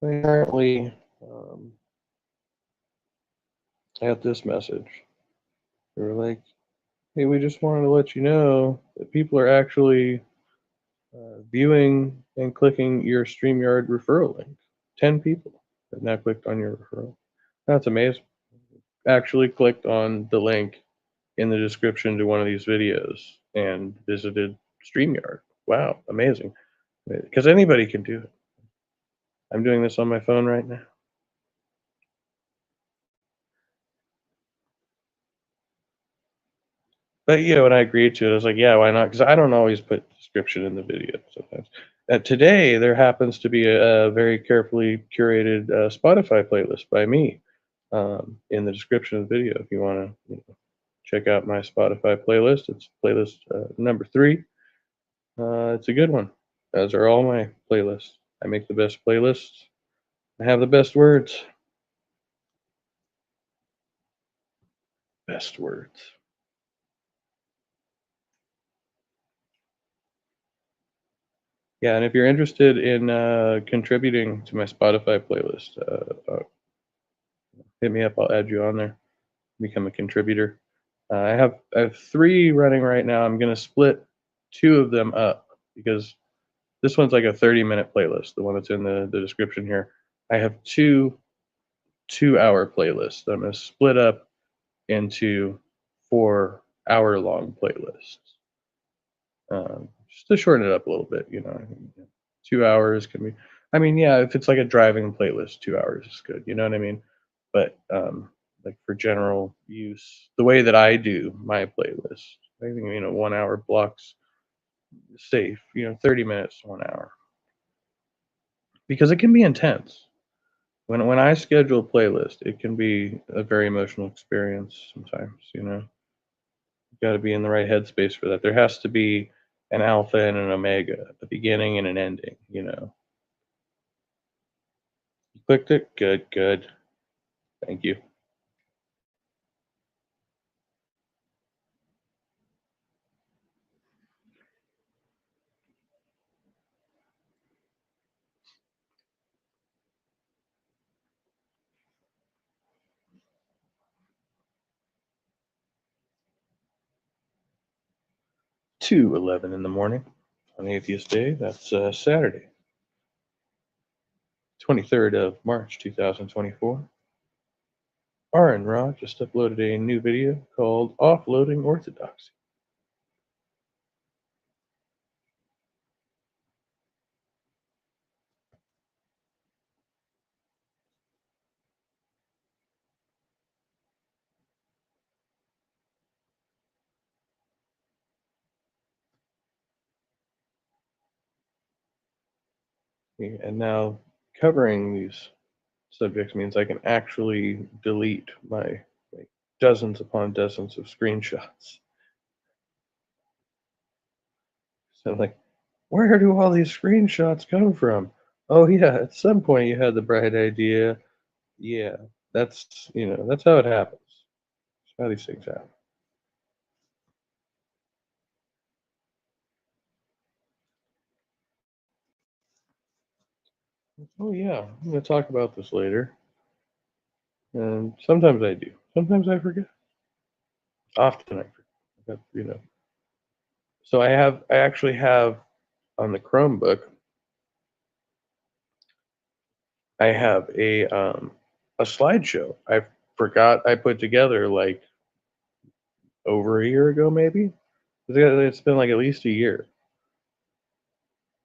Apparently, I got this message. They were like, hey, we just wanted to let you know that people are actually viewing and clicking your StreamYard referral link. 10 people have now clicked on your referral. That's amazing. actually clicked on the link in the description to one of these videos and visited StreamYard. Wow, amazing. Because anybody can do it. I'm doing this on my phone right now. But, you know, when I agreed to it, I was like, yeah, why not? Because I don't always put description in the video sometimes. Today, there happens to be a very carefully curated Spotify playlist by me in the description of the video. If you want to check out my Spotify playlist, it's playlist number 3. It's a good one. Those are all my playlists. I make the best playlists. I have the best words. Best words. Yeah, and if you're interested in contributing to my Spotify playlist, hit me up. I'll add you on there. Become a contributor. I have 3 running right now. I'm gonna split 2 of them up because this one's like a 30-minute playlist. The one that's in the description here. I have 2 2-hour playlists that I'm gonna split up into 4-hour-long playlists. Just to shorten it up a little bit, 2 hours can be. I mean, yeah, if it's like a driving playlist, 2 hours is good. You know what I mean? But like for general use, the way that I do my playlist, I think 1 hour blocks safe. 30 minutes to 1 hour because it can be intense. When I schedule a playlist, it can be a very emotional experience sometimes. You've got to be in the right headspace for that. There has to be an alpha and an omega, a beginning and an ending. You clicked it? Good, good. Thank you. Two 11 in the morning on Atheist Day. That's Saturday, 23rd of March, 2024. Aaron Ra just uploaded a new video called Offloading Orthodoxy. And now covering these subjects means I can actually delete my dozens upon dozens of screenshots. So I'm like, where do all these screenshots come from? Oh yeah, at some point you had the bright idea. Yeah, that's that's how it happens. That's how these things happen. Oh yeah, I'm gonna talk about this later. And sometimes I do. Sometimes I forget. Often I forget. So I actually have on the Chromebook, I have a slideshow. I forgot I put together like over a year ago, maybe. It's been like at least a year.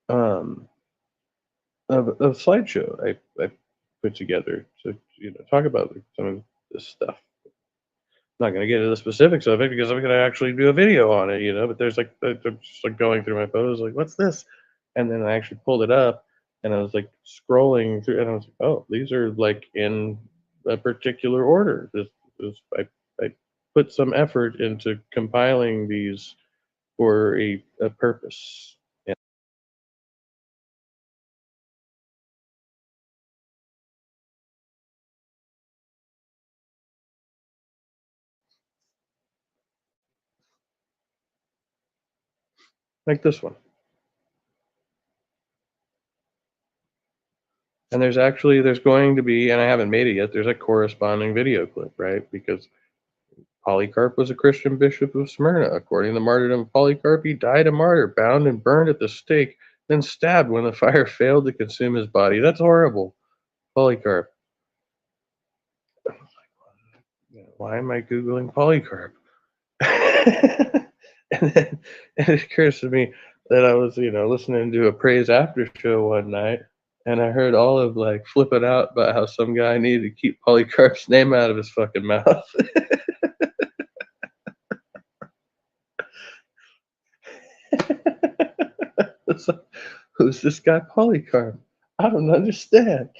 Um, of a slideshow I put together to talk about some of this stuff. Not going to get into the specifics of it because I'm going to actually do a video on it, but there's like I'm just like going through my photos, like what's this, and then I actually pulled it up and I was like scrolling through and I was like, oh, these are like in a particular order. I put some effort into compiling these for a purpose. Like this one. And there's going to be, and I haven't made it yet, there's a corresponding video clip, right? Because Polycarp was a Christian bishop of Smyrna. According to the martyrdom of Polycarp, he died a martyr, bound and burned at the stake, then stabbed when the fire failed to consume his body. That's horrible. Polycarp. why am I Googling Polycarp? and then it occurs to me that I was, listening to a Praise After show one night, and I heard Olive like flipping out about how some guy needed to keep Polycarp's name out of his fucking mouth. So, who's this guy Polycarp? I don't understand.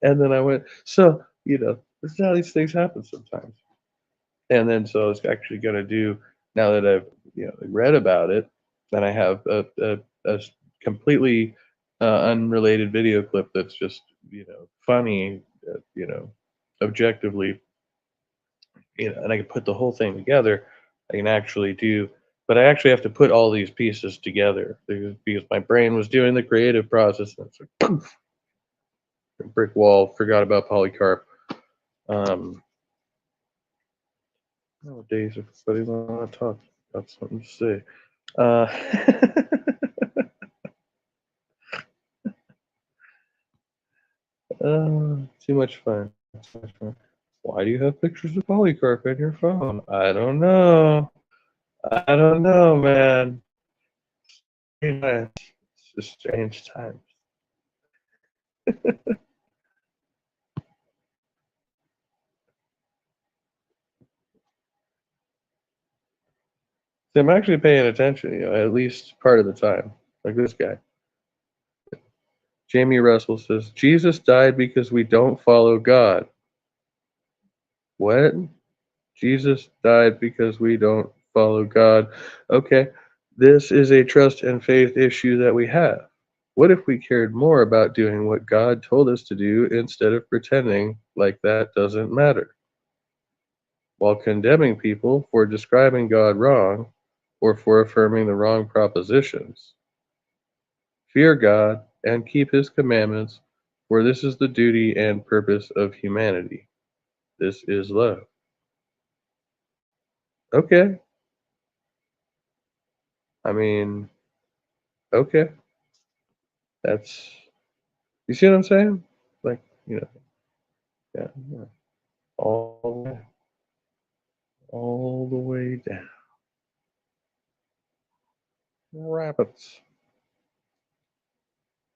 And then I went, so, this is how these things happen sometimes. And then so I was actually going to do, now that I've read about it, then I have a completely unrelated video clip that's just funny, objectively, and I can put the whole thing together. I can actually do, but I actually have to put all these pieces together because my brain was doing the creative process, and it's like poof, brick wall. Forgot about Polycarp. Nowadays, if everybody want to talk about something to say. Too much fun. Too much fun. Why do you have pictures of Polycarp in your phone? I don't know. I don't know, man. It's just strange times. See, I'm actually paying attention, at least part of the time. Like this guy. Jamie Russell says, Jesus died because we don't follow God. What? Jesus died because we don't follow God. Okay, this is a trust and faith issue that we have. What if we cared more about doing what God told us to do instead of pretending like that doesn't matter? While condemning people for describing God wrong or for affirming the wrong propositions. Fear God and keep his commandments, for this is the duty and purpose of humanity. This is love. Okay. I mean, okay. That's, you see what I'm saying? Like, yeah. All the way down. Rabbits.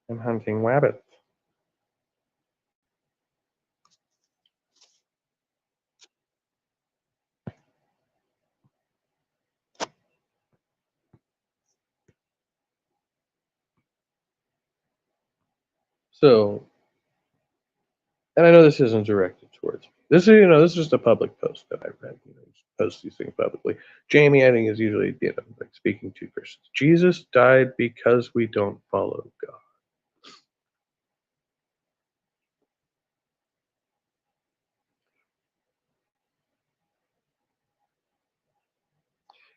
I'm hunting rabbits. So, and I know this isn't directed towards me. This is, this is just a public post that I read. Just post these things publicly. Jamie, I think, is usually, like speaking to Christians. Jesus died because we don't follow God.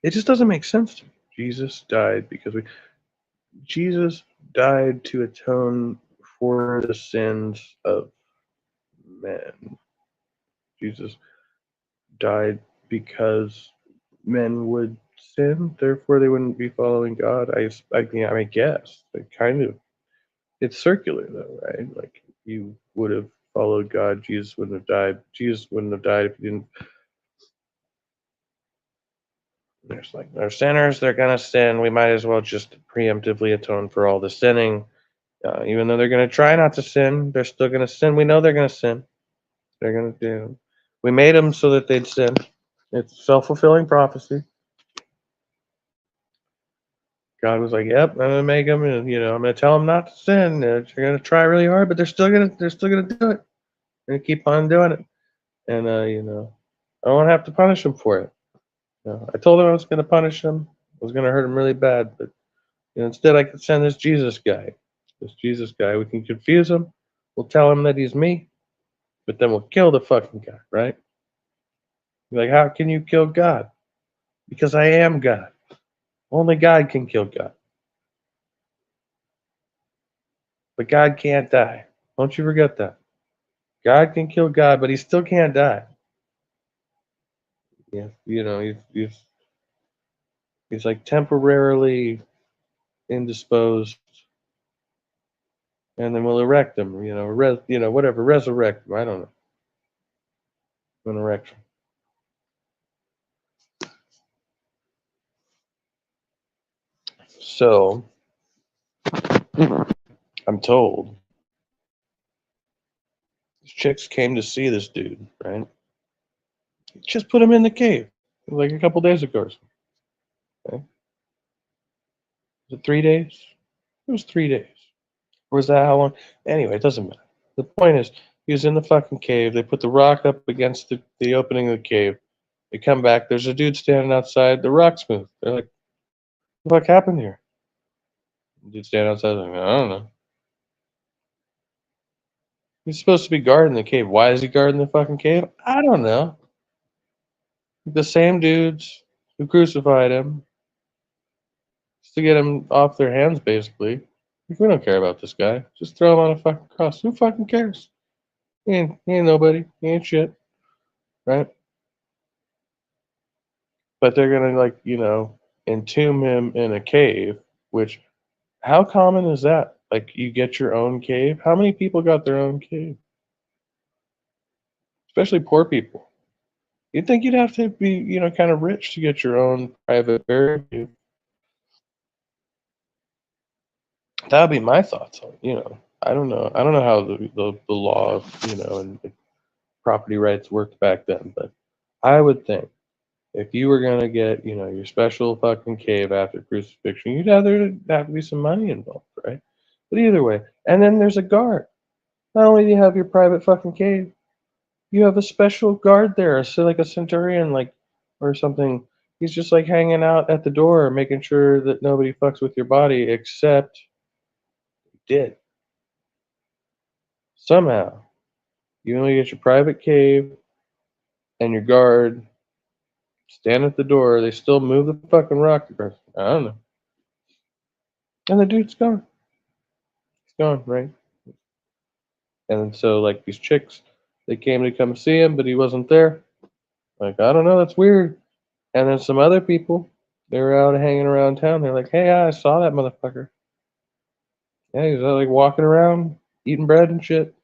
It just doesn't make sense to me. Jesus died because Jesus died to atone for the sins of men. Jesus died because men would sin, therefore they wouldn't be following God. I guess it's circular though, right? Like you would have followed God, Jesus wouldn't have died. Jesus wouldn't have died if he didn't. There's like they're sinners, they're gonna sin. We might as well just preemptively atone for all the sinning. Even though they're gonna try not to sin, they're still gonna sin. We know they're gonna sin. They're gonna do. We made them so that they'd sin. It's self-fulfilling prophecy. God was like, "Yep, I'm gonna make them, and I'm gonna tell them not to sin. They're gonna try really hard, but they're still gonna do it. They're gonna keep on doing it, and I won't have to punish them for it. I told them I was gonna punish them. I was gonna hurt them really bad, but instead I could send this Jesus guy. This Jesus guy, we can confuse him. We'll tell him that he's me, but then we'll kill the fucking guy, right? Like, how can you kill God? Because I am God. Only God can kill God. But God can't die. Don't you forget that. God can kill God, but he still can't die. Yeah, he's like temporarily indisposed, and then we'll erect him. Whatever, resurrect him. I don't know. An erection. So I'm told these chicks came to see this dude, right? Just put him in the cave like a couple days ago. Okay. Was it 3 days? It was 3 days. Or was that how long? Anyway, it doesn't matter. The point is, he was in the fucking cave. They put the rock up against the opening of the cave. They come back. There's a dude standing outside. The rock's moved. They're like, what the fuck happened here? The dude standing outside, like, I don't know. He's supposed to be guarding the cave. Why is he guarding the fucking cave? I don't know. The same dudes who crucified him, just to get him off their hands, basically. Like, we don't care about this guy. Just throw him on a fucking cross. Who fucking cares? He ain't nobody. He ain't shit. Right? But they're gonna, like, entomb him in a cave, which, how common is that? Like, you get your own cave? How many people got their own cave? Especially poor people. You'd think you'd have to be, kind of rich to get your own private burial cave. That would be my thoughts on it. I don't know. I don't know how the law, and the property rights worked back then, but I would think if you were gonna get, your special fucking cave after crucifixion, you'd have to be some money involved, right? But either way, and then there's a guard. Not only do you have your private fucking cave, you have a special guard there, so like a centurion, like, or something. He's just like hanging out at the door, making sure that nobody fucks with your body, except you did. Somehow, you only get your private cave and your guard stand at the door. They still move the fucking rock. I don't know. And the dude's gone. He's gone, right? And so, like, these chicks, they came to come see him, but he wasn't there. Like, I don't know, that's weird. And then some other people, they were out hanging around town. They're like, hey, I saw that motherfucker. Yeah, he's like walking around, eating bread and shit.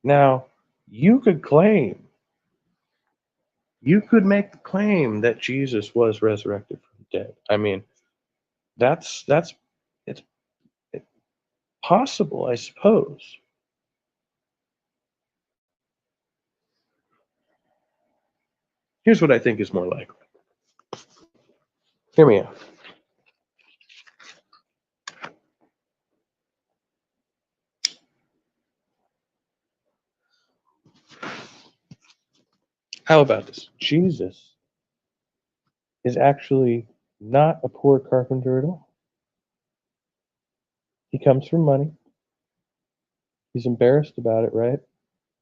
Now, you could make the claim that Jesus was resurrected from the dead. I mean, that's it's possible, I suppose. Here's what I think is more likely. Hear me out. How about this? Jesus is actually not a poor carpenter at all. He comes from money. He's embarrassed about it, right?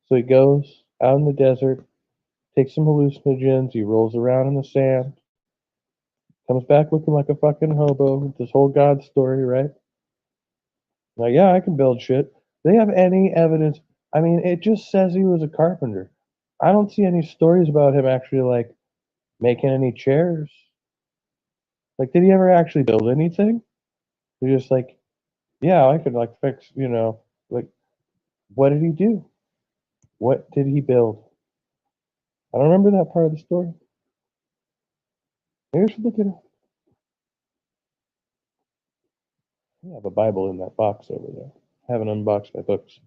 So he goes out in the desert, takes some hallucinogens, he rolls around in the sand, comes back looking like a fucking hobo. This whole God story, right? Like, yeah, I can build shit. Do they have any evidence? I mean, it just says he was a carpenter. I don't see any stories about him actually, like, making any chairs. Like, did he ever actually build anything? He's just like, yeah, I could, like, fix, like, what did he do? What did he build? I don't remember that part of the story. Maybe I should look it up. I have a Bible in that box over there. I haven't unboxed my books.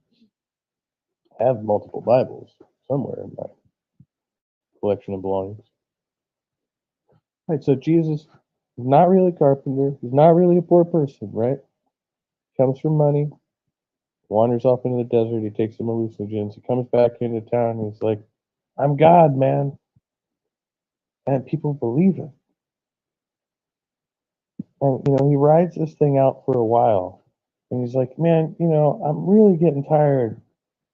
I have multiple Bibles somewhere in my collection of belongings. Right, so Jesus is not really a carpenter. He's not really a poor person, right? Comes from money, wanders off into the desert. He takes some hallucinogens. He comes back into town. And he's like, I'm God, man. And people believe him. And, he rides this thing out for a while. And he's like, man, I'm really getting tired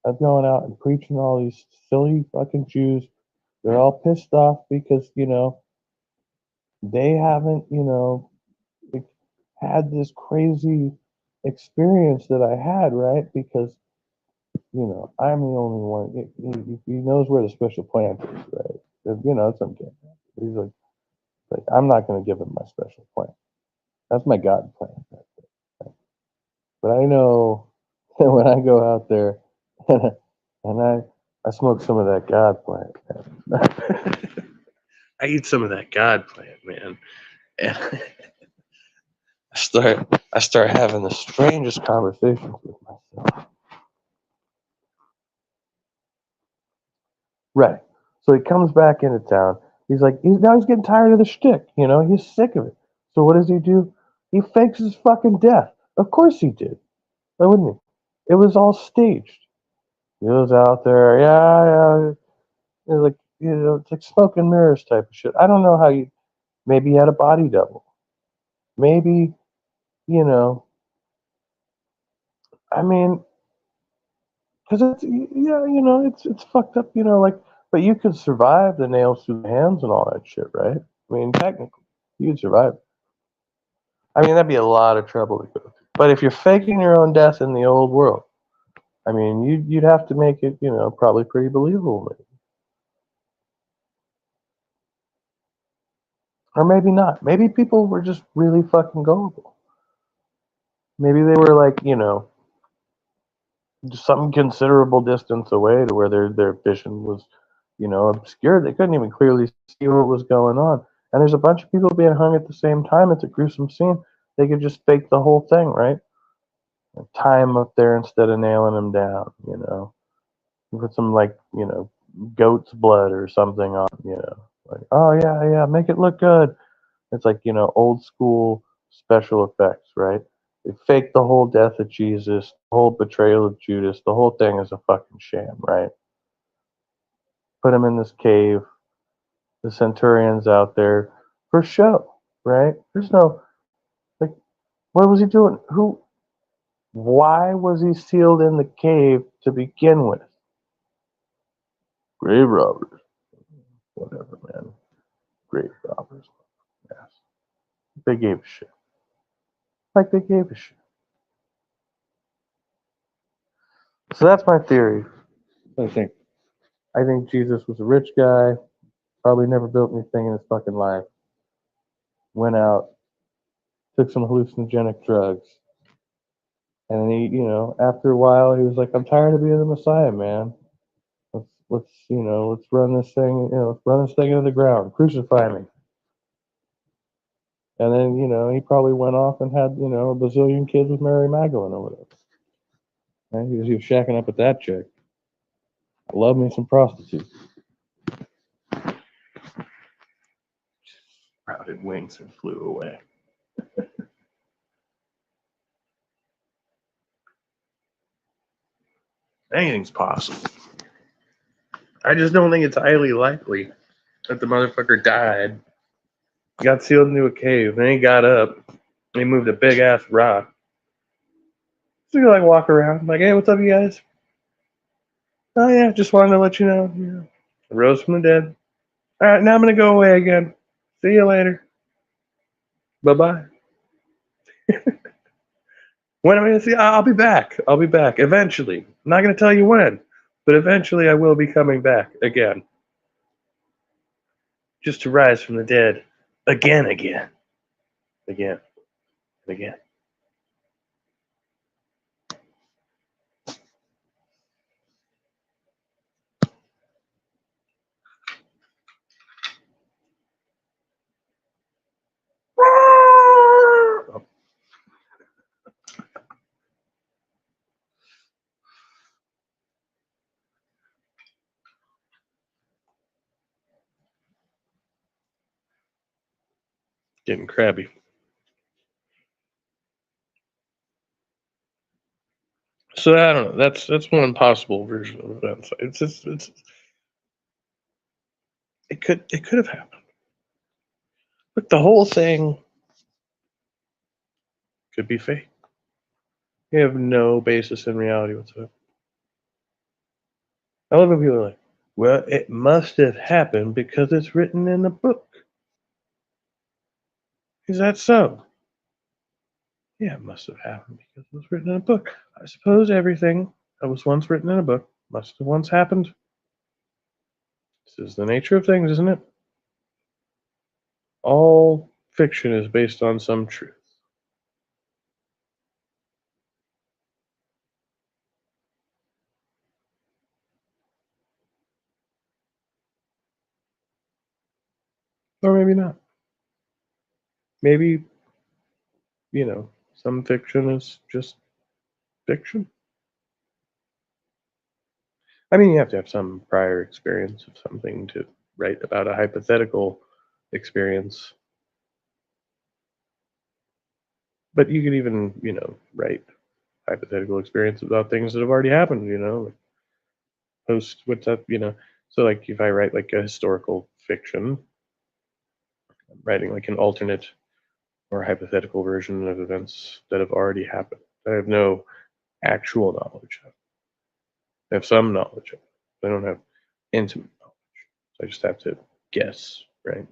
of going out and preaching to all these silly fucking Jews. They're all pissed off because, they haven't, like, had this crazy experience that I had, right? Because, I'm the only one. He knows where the special plant is, right? It's okay. He's like, I'm not going to give him my special plant. That's my God plant. Right? But I know that when I go out there and I smoke some of that God plant, I eat some of that God plant, man, and I start having the strangest conversations with myself. Right. So he comes back into town. He's like, now he's getting tired of the shtick. You know, he's sick of it. So what does he do? He fakes his fucking death. Of course he did. Why wouldn't he? It was all staged. He was out there, yeah. It's like, it's like smoke and mirrors type of shit. I don't know how you. Maybe he had a body double. Maybe, you know. I mean, because it's it's fucked up. Like, but you could survive the nails through the hands and all that shit, right? I mean, technically, you could survive. I mean, that'd be a lot of trouble to go through. But if you're faking your own death in the old world, I mean, you'd have to make it, probably pretty believable, maybe. Or maybe not. Maybe people were just really fucking gullible. Maybe they were like, just some considerable distance away to where their vision was, obscured. They couldn't even clearly see what was going on. And there's a bunch of people being hung at the same time. It's a gruesome scene. They could just fake the whole thing, right? Tie them up there instead of nailing them down, Put some goat's blood or something on, like, oh yeah, make it look good. It's like, old school special effects, right? They fake the whole death of Jesus, the whole betrayal of Judas. The whole thing is a fucking sham, right? Put him in this cave. The centurion's out there for show, right? There's no, like, what was he doing? Why was he sealed in the cave to begin with? Grave robbers. Whatever, man. Grave robbers. Yes. They gave a shit. Like they gave a shit. So that's my theory. I think. I think Jesus was a rich guy, probably never built anything in his fucking life. Went out, took some hallucinogenic drugs, and then he, after a while, he was like, "I'm tired of being the Messiah, man. Let's run this thing, let's run this thing into the ground. Crucify me." And then, he probably went off and had, a bazillion kids with Mary Magdalene or whatever. Right? He was shacking up with that chick. I love me some prostitutes. Sprouted wings and flew away. Anything's possible. I just don't think it's highly likely that the motherfucker died, got sealed into a cave, then he got up, and he moved a big ass rock. So he like walk around, like, "Hey, what's up, you guys? Oh yeah, just wanted to let you know, I rose from the dead. All right, now I'm gonna go away again. See you later. Bye bye." When am I gonna see? I'll be back. I'll be back eventually. I'm not gonna tell you when, but eventually I will be coming back again, just to rise from the dead again, again, and again. Oh, getting crabby. So I don't know. That's one possible version of events. It could have happened. But the whole thing could be fake. You have no basis in reality whatsoever. I love when people are like, "Well, it must have happened because it's written in the book." Is that so? Yeah, it must have happened because it was written in a book. I suppose everything that was once written in a book must have once happened. This is the nature of things, isn't it? All fiction is based on some truth. Or maybe not. Maybe, some fiction is just fiction. I mean, you have to have some prior experience of something to write about a hypothetical experience. But you could even, write hypothetical experience about things that have already happened, like post what's up, So like if I write like a historical fiction, I'm writing like an alternate or hypothetical version of events that have already happened. I have no actual knowledge of. I have some knowledge of it. I don't have intimate knowledge. So I just have to guess, right?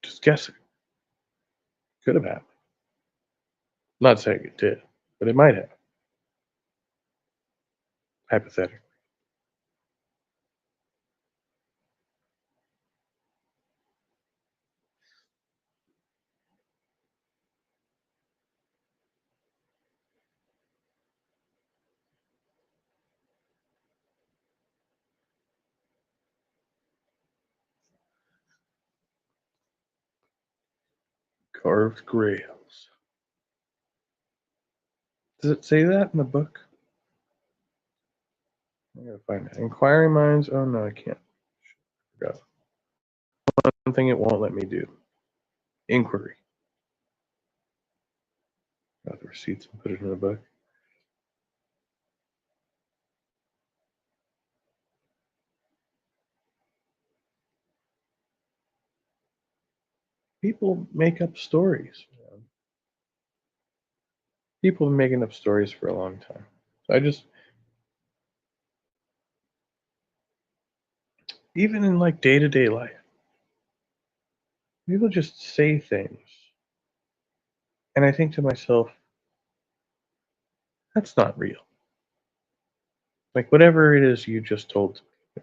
Just guessing. Could have happened. Not saying it did, but it might have. Hypothetically. Carved grails. Does it say that in the book? I gotta find it. Inquiry minds. Oh no, I can't. Forgot. One thing it won't let me do. Inquiry. Got the receipts and put it in the book. People make up stories. People have been making up stories for a long time. So I just, even in like day to day life, people just say things. And I think to myself, that's not real. Like whatever it is you just told me,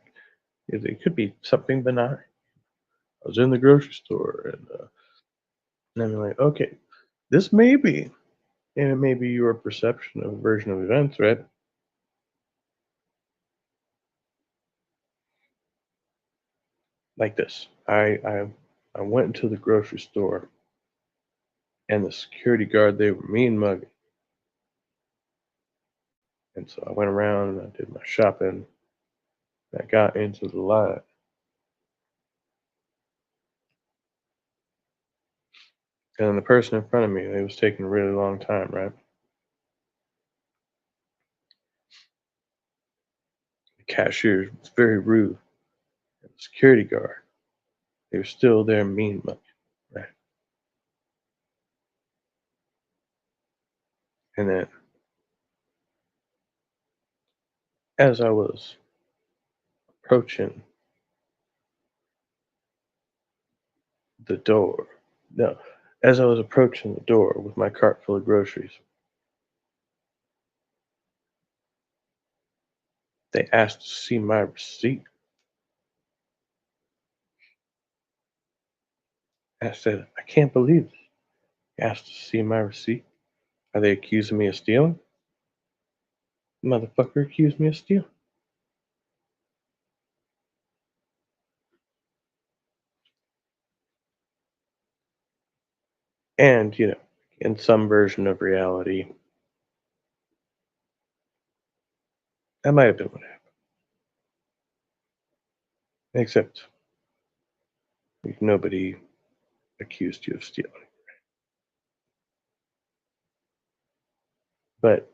it could be something benign. I was in the grocery store and I'm like, okay, this may be, and it may be your perception of a version of events, right? Like this. I went into the grocery store and the security guard, they were mean mugging. And so I went around and I did my shopping. And I got into the line. And then the person in front of me, they was taking a really long time, right? The cashier was very rude. And the security guard, they were still there mean mugging, right? And then as I was approaching the door, no, as I was approaching the door with my cart full of groceries, they asked to see my receipt. I said, I can't believe this. They asked to see my receipt. Are they accusing me of stealing? The motherfucker accused me of stealing. And, in some version of reality, that might have been what happened. Except nobody accused you of stealing. But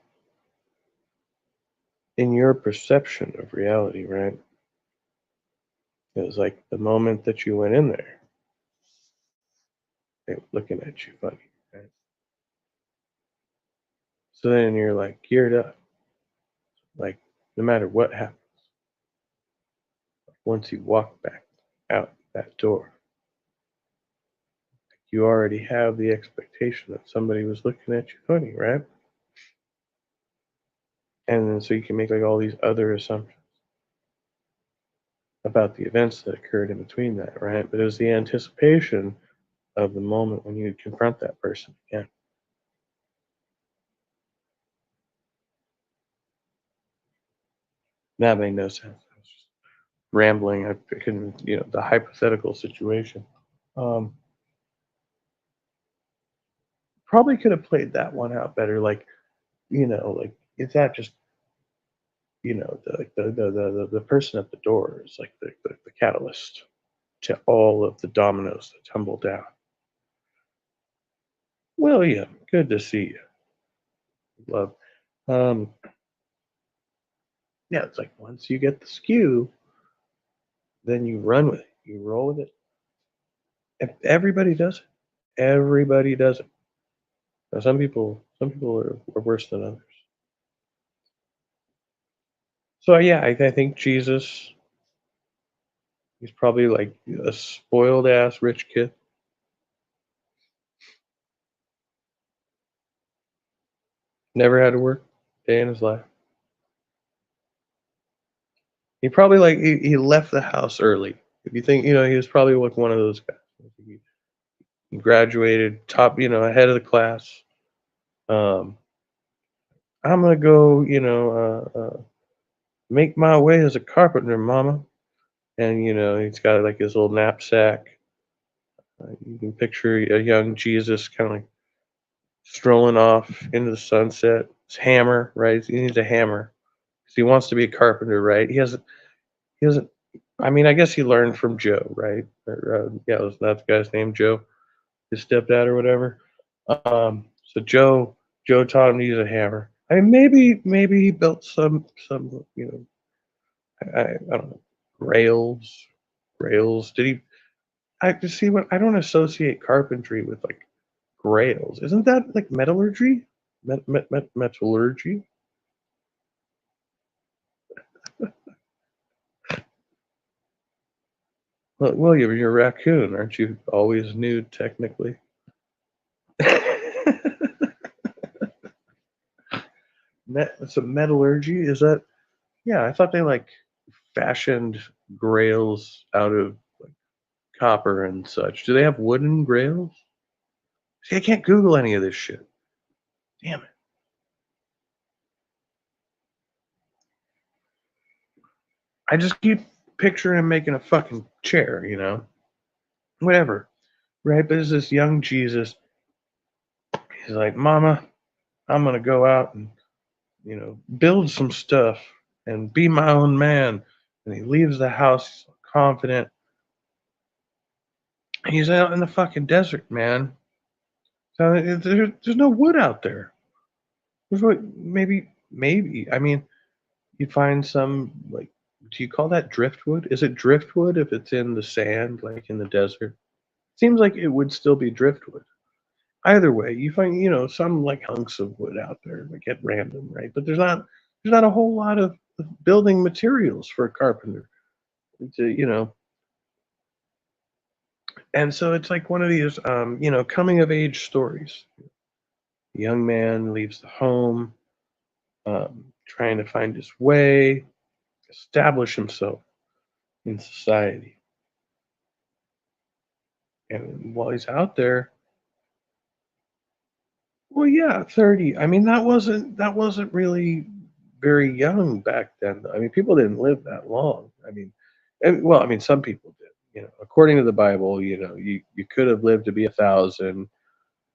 in your perception of reality, right? It was like the moment that you went in there, they were looking at you funny, right? So then you're like geared up, like no matter what happens, once you walk back out that door, you already have the expectation that somebody was looking at you funny, right? And then so you can make like all these other assumptions about the events that occurred in between that, right? But it was the anticipation of the moment when you confront that person again. That made no sense. rambling. I can, the hypothetical situation. Probably could have played that one out better. Like, like, is that just, the person at the door is like the catalyst to all of the dominoes that tumble down. William, good to see you. Love. Um, yeah, it's like once you get the skew, then you run with it. You roll with it. And everybody does it. Everybody does it. Now, some people are worse than others. So yeah, I think Jesus, he's probably like a spoiled ass rich kid. Never had to work a day in his life. He probably like he left the house early. If you think, he was probably like one of those guys. He graduated top, ahead of the class. Um, I'm gonna go, make my way as a carpenter, mama. And he's got like his little knapsack. You can picture a young Jesus kind of like strolling off into the sunset. His hammer, right? He needs a hammer because he wants to be a carpenter, right? He hasn't. I mean, I guess he learned from Joe, right? Or, yeah, was that the guy's name, Joe, his stepdad or whatever. So Joe taught him to use a hammer. I mean, maybe he built some, I don't know, rails. Did he? I just see what I don't associate carpentry with like grails. Isn't that like metallurgy? Metallurgy? Well, you're a raccoon, aren't you? Always nude, technically. So metallurgy, is that? Yeah, I thought they like fashioned grails out of like copper and such. Do they have wooden grails? See, I can't Google any of this shit. Damn it. I just keep picturing him making a fucking chair, Whatever. Right? But it's this young Jesus. He's like, Mama, I'm gonna go out and, build some stuff and be my own man. And he leaves the house confident. He's out in the fucking desert, man. So there's no wood out there. There's what, maybe. I mean, you find some like, do you call that driftwood? Is it driftwood if it's in the sand, like in the desert? Seems like it would still be driftwood. Either way, you find, some like hunks of wood out there, like at random, right? But there's not a whole lot of building materials for a carpenter. To, and so it's like one of these, coming of age stories. The young man leaves the home, trying to find his way, establish himself in society. And while he's out there, well, yeah, 30. I mean, that wasn't really very young back then. I mean, people didn't live that long. I mean, well, I mean, some people did. According to the Bible, you could have lived to be 1,000,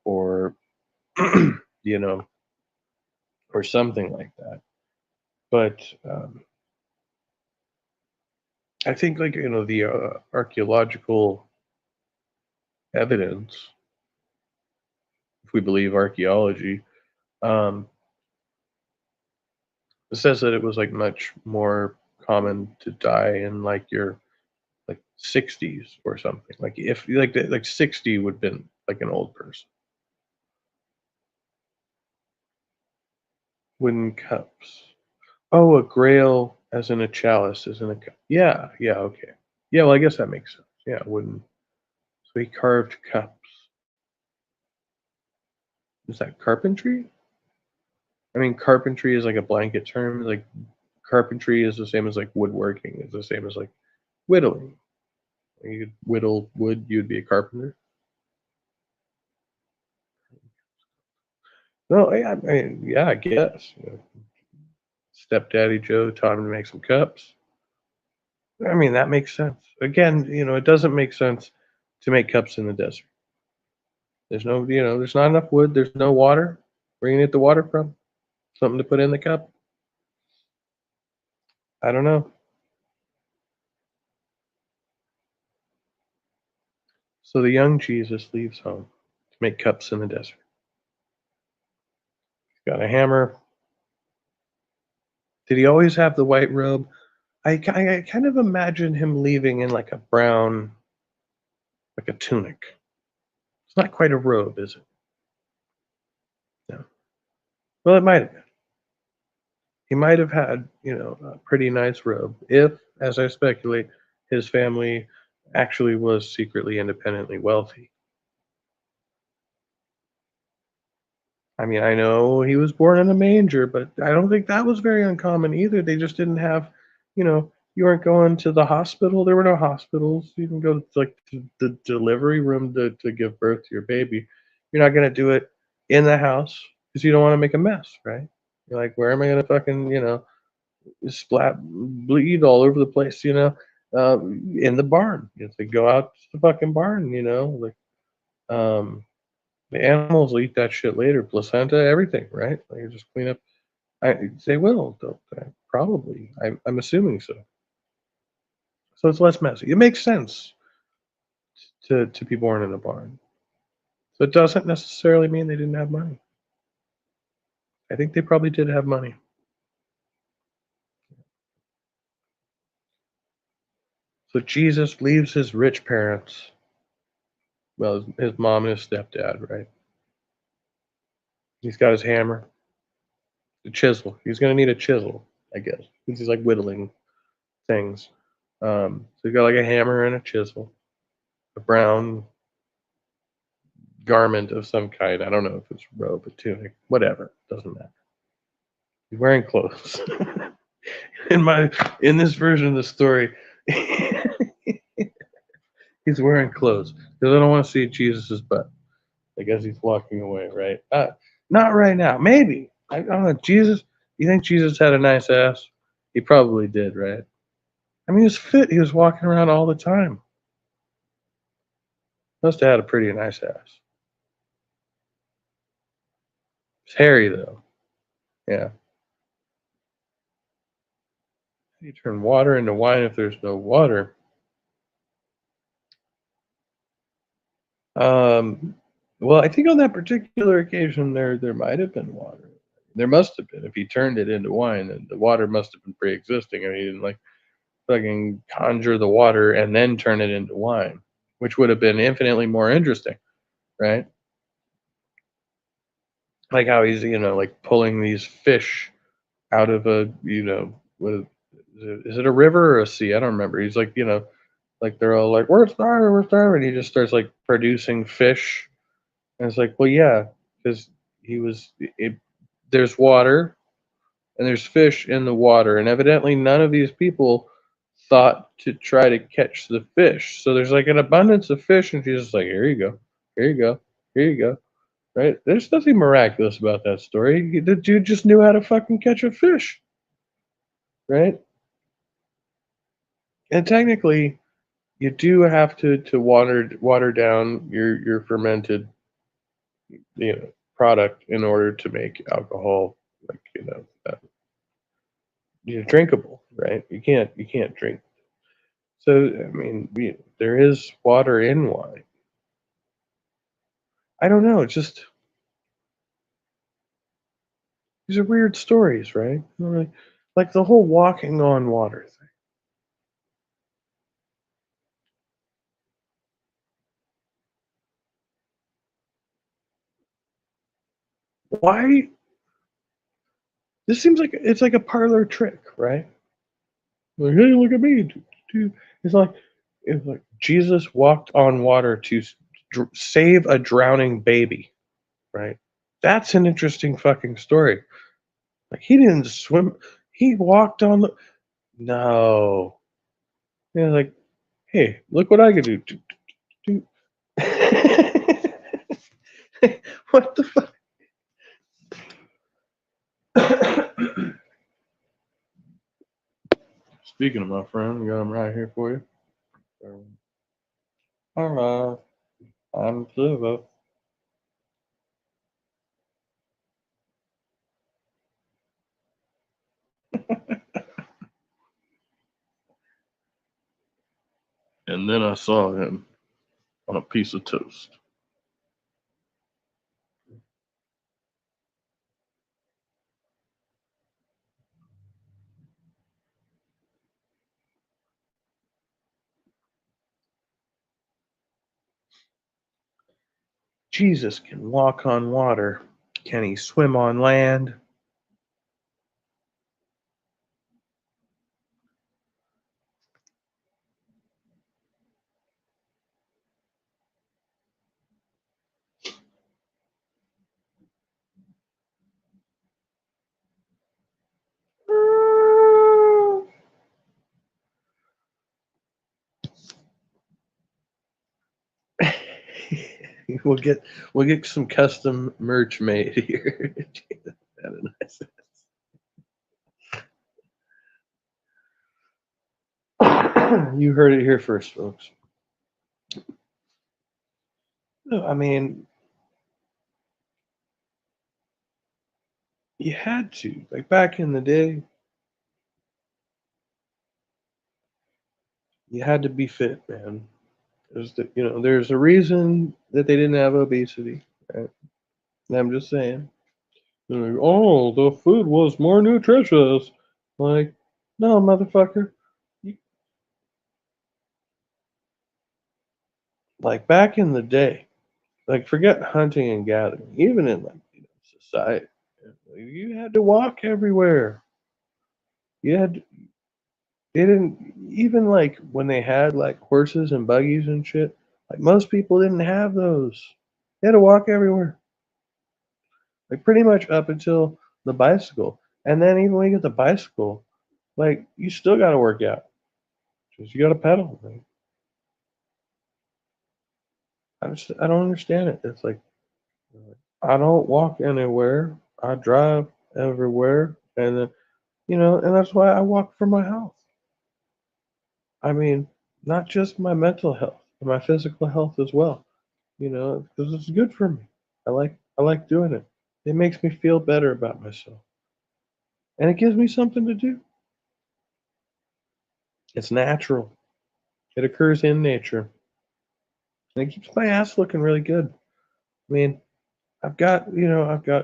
or you know, or something like that. But I think, like, the archaeological evidence, if we believe archaeology, um, it says that it was like much more common to die in like your like 60s or something. Like if like 60 would have been like an old person. Wooden cups. Oh, a grail as in a chalice is in a cup. Yeah, yeah, okay. Yeah, well, I guess that makes sense. Yeah, wooden. So he carved cups. Is that carpentry? I mean, carpentry is like a blanket term. Like carpentry is the same as like woodworking. It's the same as like whittling. You could whittle wood, you'd be a carpenter. No, yeah, I mean, yeah, I guess. Stepdaddy Joe taught him to make some cups. I mean, that makes sense. Again, it doesn't make sense to make cups in the desert. There's no, there's not enough wood. There's no water. Where are you gonna get the water from? Something to put in the cup? I don't know. So the young Jesus leaves home to make cups in the desert. He's got a hammer. Did he always have the white robe? I kind of imagine him leaving in like a brown, like a tunic. It's not quite a robe, is it? No. Well, it might have been. He might have had, a pretty nice robe if, as I speculate, his family actually was secretly independently wealthy. I mean, I know he was born in a manger, but I don't think that was very uncommon either. They just didn't have, you weren't going to the hospital. There were no hospitals. You can go to like the delivery room to give birth to your baby. You're not going to do it in the house because you don't want to make a mess, right? You're like, where am I going to fucking, splat bleed all over the place, in the barn. You have to go out to the fucking barn, like, the animals will eat that shit later, placenta, everything, right? Like, you just clean up. They will, don't they? Probably. I'm assuming so. So it's less messy. It makes sense to be born in a barn. So it doesn't necessarily mean they didn't have money. I think they probably did have money. So Jesus leaves his rich parents. Well, his mom and his stepdad, right? He's got his hammer, the chisel. He's gonna need a chisel, I guess, because he's like whittling things. So he's got like a hammer and a chisel, a brown garment of some kind. I don't know if it's a robe, a tunic, whatever. Doesn't matter. He's wearing clothes. in this version of the story, he's wearing clothes because I don't want to see Jesus's butt. I guess he's walking away, right? Not right now. Maybe. I don't know. Jesus, you think Jesus had a nice ass? He probably did, right? I mean, he was fit. He was walking around all the time. Must have had a pretty nice ass. It's hairy, though. Yeah. You turn water into wine if there's no water. Um, well, I think on that particular occasion, there might have been water. There must have been. If he turned it into wine, then the water must have been pre-existing. I mean, he didn't like fucking conjure the water and then turn it into wine, which would have been infinitely more interesting, right? Like how he's, like pulling these fish out of a, what is it a river or a sea? I don't remember. He's like, like they're all like, we're starving. He just starts like producing fish. And it's like, well, yeah, because there's water and there's fish in the water. And evidently none of these people thought to try to catch the fish. So there's like an abundance of fish. And she's just like, here you go. Here you go. Here you go. Right? There's nothing miraculous about that story. The dude just knew how to fucking catch a fish. Right? And technically, you do have to water down your fermented product in order to make alcohol like drinkable, right? You can't drink. So I mean, there is water in wine. I don't know. It's just these are weird stories, right? Like the whole walking on water thing. Why? This seems like it's like a parlor trick, right? Like, hey, look at me. It's like Jesus walked on water to save a drowning baby, right? That's an interesting fucking story. Like he didn't swim. He walked on the. No. Yeah, like, hey, look what I could do. What the fuck? Speaking of my friend, I got him right here for you. Hello, I'm Silver. And then I saw him on a piece of toast. Jesus can walk on water. Can he swim on land? we'll get some custom merch made here. Nice. You heard it here first, folks. No, I mean, you had to. Like back in the day, you had to be fit, man. There's a reason that they didn't have obesity. Right? I'm just saying. They're like, oh, the food was more nutritious. Like, no, motherfucker. Like back in the day, like forget hunting and gathering. Even in like society, you had to walk everywhere. You had they didn't even like when they had like horses and buggies and shit. Like most people didn't have those. They had to walk everywhere. Like pretty much up until the bicycle. And then even when you get the bicycle, like you still got to work out. Just you got to pedal. Like, I don't understand it. It's like I don't walk anywhere. I drive everywhere, and then and that's why I walk for my health. I mean, not just my mental health, but my physical health as well. Because it's good for me. I like doing it. It makes me feel better about myself, and it gives me something to do. It's natural. It occurs in nature, and it keeps my ass looking really good. I mean, I've got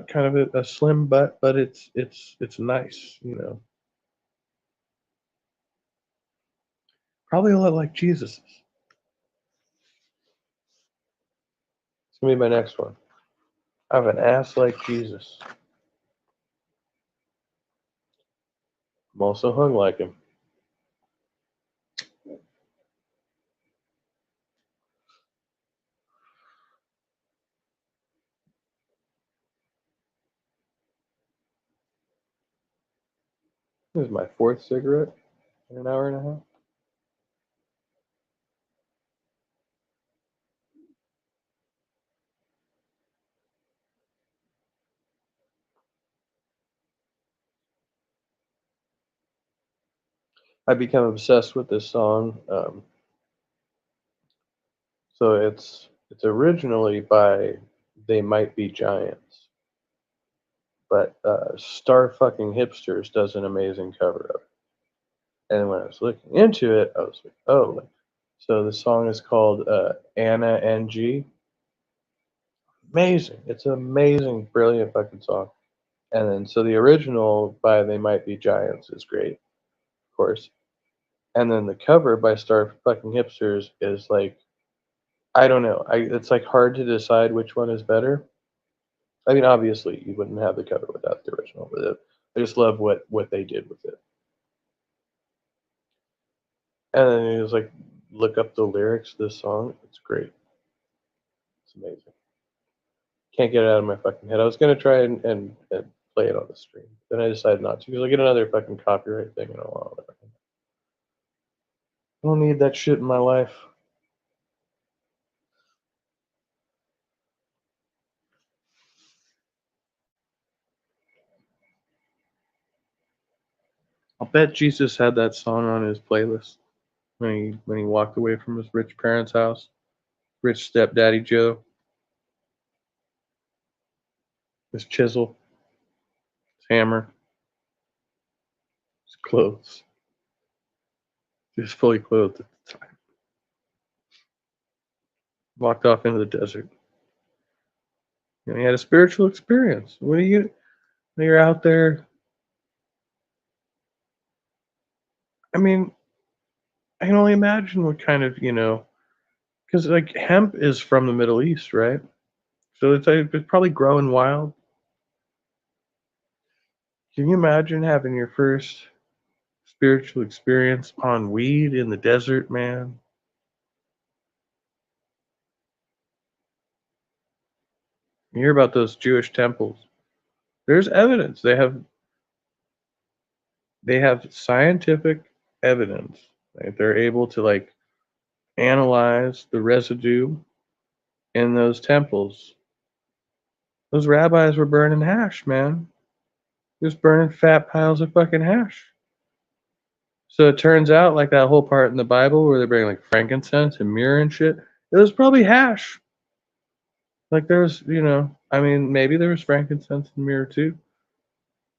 kind of a slim butt, but it's nice. Probably a lot like Jesus's. It's gonna be my next one. I have an ass like Jesus. I'm also hung like him. This is my fourth cigarette in an hour and a half. I become obsessed with this song. So it's originally by They Might Be Giants, but Star Fucking Hipsters does an amazing cover of it. And when I was looking into it, I was like, oh, so the song is called Anna NG. Amazing! It's an amazing, brilliant fucking song. And then so the original by They Might Be Giants is great, of course. And then the cover by Star Fucking Hipsters is like I don't know. It's like hard to decide which one is better. I mean, obviously you wouldn't have the cover without the original, but I just love what they did with it. And then it was like look up the lyrics to this song. It's great. It's amazing. Can't get it out of my fucking head. I was gonna try and play it on the stream. Then I decided not to because I get another fucking copyright thing and all that. I don't need that shit in my life. I'll bet Jesus had that song on his playlist when he walked away from his rich parents' house. Rich stepdaddy Joe. His chisel. His hammer. His clothes. He was fully clothed at the time. Walked off into the desert. He had a spiritual experience. When you're out there, I mean, I can only imagine what kind of, because like hemp is from the Middle East, right? So it's probably growing wild. Can you imagine having your first spiritual experience on weed in the desert, man? You hear about those Jewish temples. There's evidence. They have scientific evidence. Right? They're able to like analyze the residue in those temples. Those rabbis were burning hash, man. Just burning fat piles of fucking hash. So it turns out, like that whole part in the Bible where they bring like frankincense and myrrh and shit, it was probably hash. Like there was, I mean, maybe there was frankincense and myrrh too,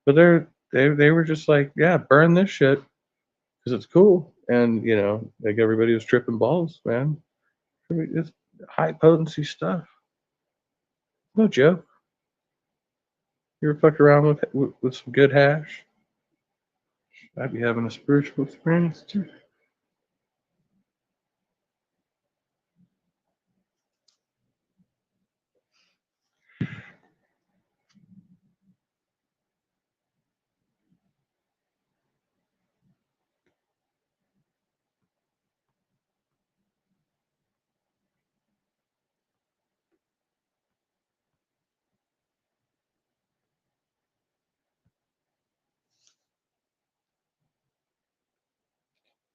but they were just like, yeah, burn this shit because it's cool, and like everybody was tripping balls, man. It's high potency stuff. No joke. You ever fuck around with some good hash? I'd be having a spiritual experience too.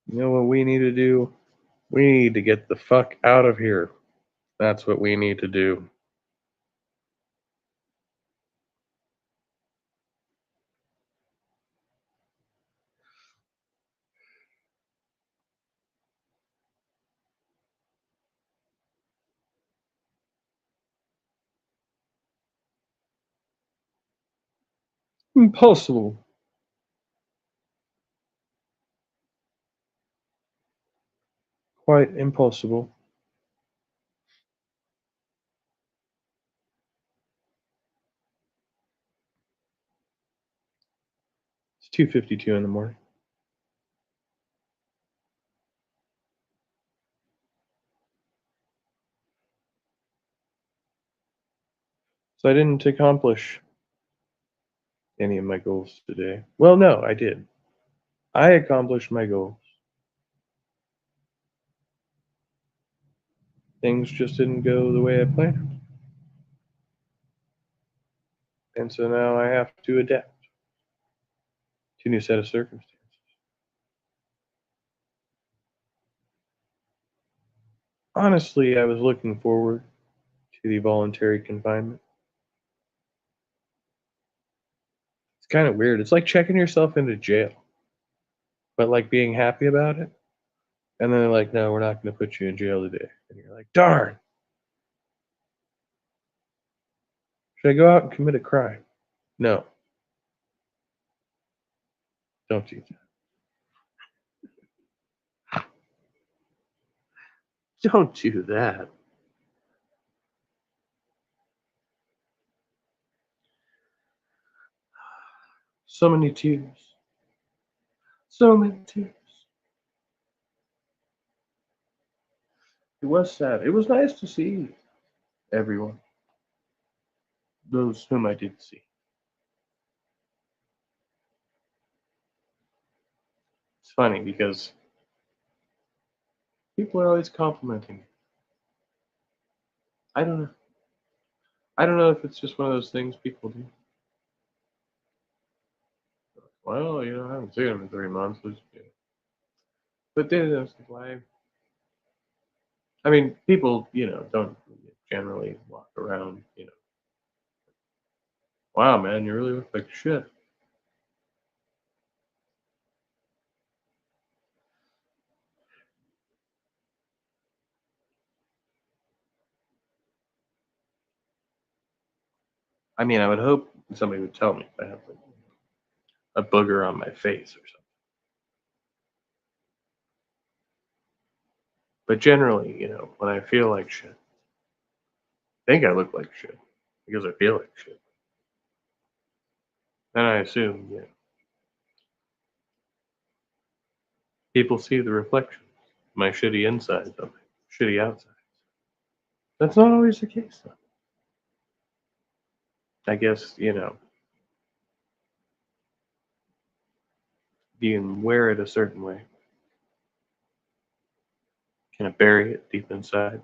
You know what we need to do? We need to get the fuck out of here. That's what we need to do. Impossible. Quite impossible. It's 2:52 in the morning. So I didn't accomplish any of my goals today. Well, no, I did. I accomplished my goals. Things just didn't go the way I planned. And so now I have to adapt to a new set of circumstances. Honestly, I was looking forward to the voluntary confinement. It's kind of weird. It's like checking yourself into jail, but like being happy about it. And then they're like, no, we're not going to put you in jail today. And you're like, darn. Should I go out and commit a crime? No, don't do that. Don't do that. So many tears. So many tears. It was sad. It was nice to see everyone. Those whom I did see. It's funny because people are always complimenting me. I don't know. I don't know if it's just one of those things people do. Well, I haven't seen him in 3 months. But then it's like, why? I mean, people, don't generally walk around, wow, man, you really look like shit. I mean, I would hope somebody would tell me if I have like a booger on my face or something. But generally, when I feel like shit, I think I look like shit because I feel like shit. And I assume, people see the reflection, my shitty insides of my shitty outsides. That's not always the case, though. I guess, you can wear it a certain way, kind of bury it deep inside.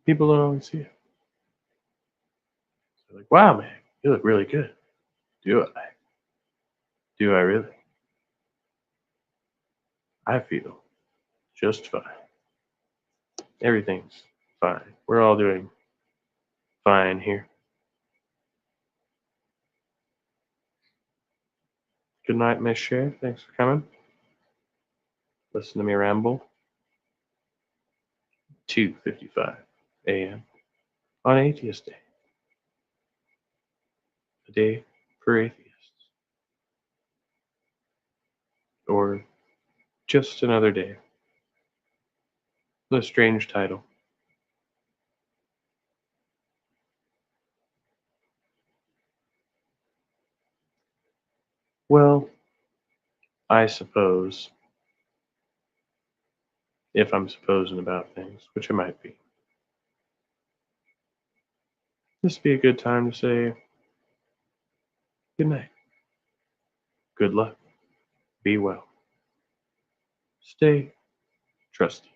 People don't always see it. They're like, wow, man, you look really good. Do I? Do I really? I feel just fine. Everything's fine. We're all doing fine here. Good night, Miss Sheriff. Thanks for coming. Listen to me ramble. 2:55 a.m. on Atheist Day. A day for atheists. Or just another day. A strange title. Well, I suppose, if I'm supposing about things, which I might be, this would be a good time to say good night. Good luck. Be well. Stay trusty.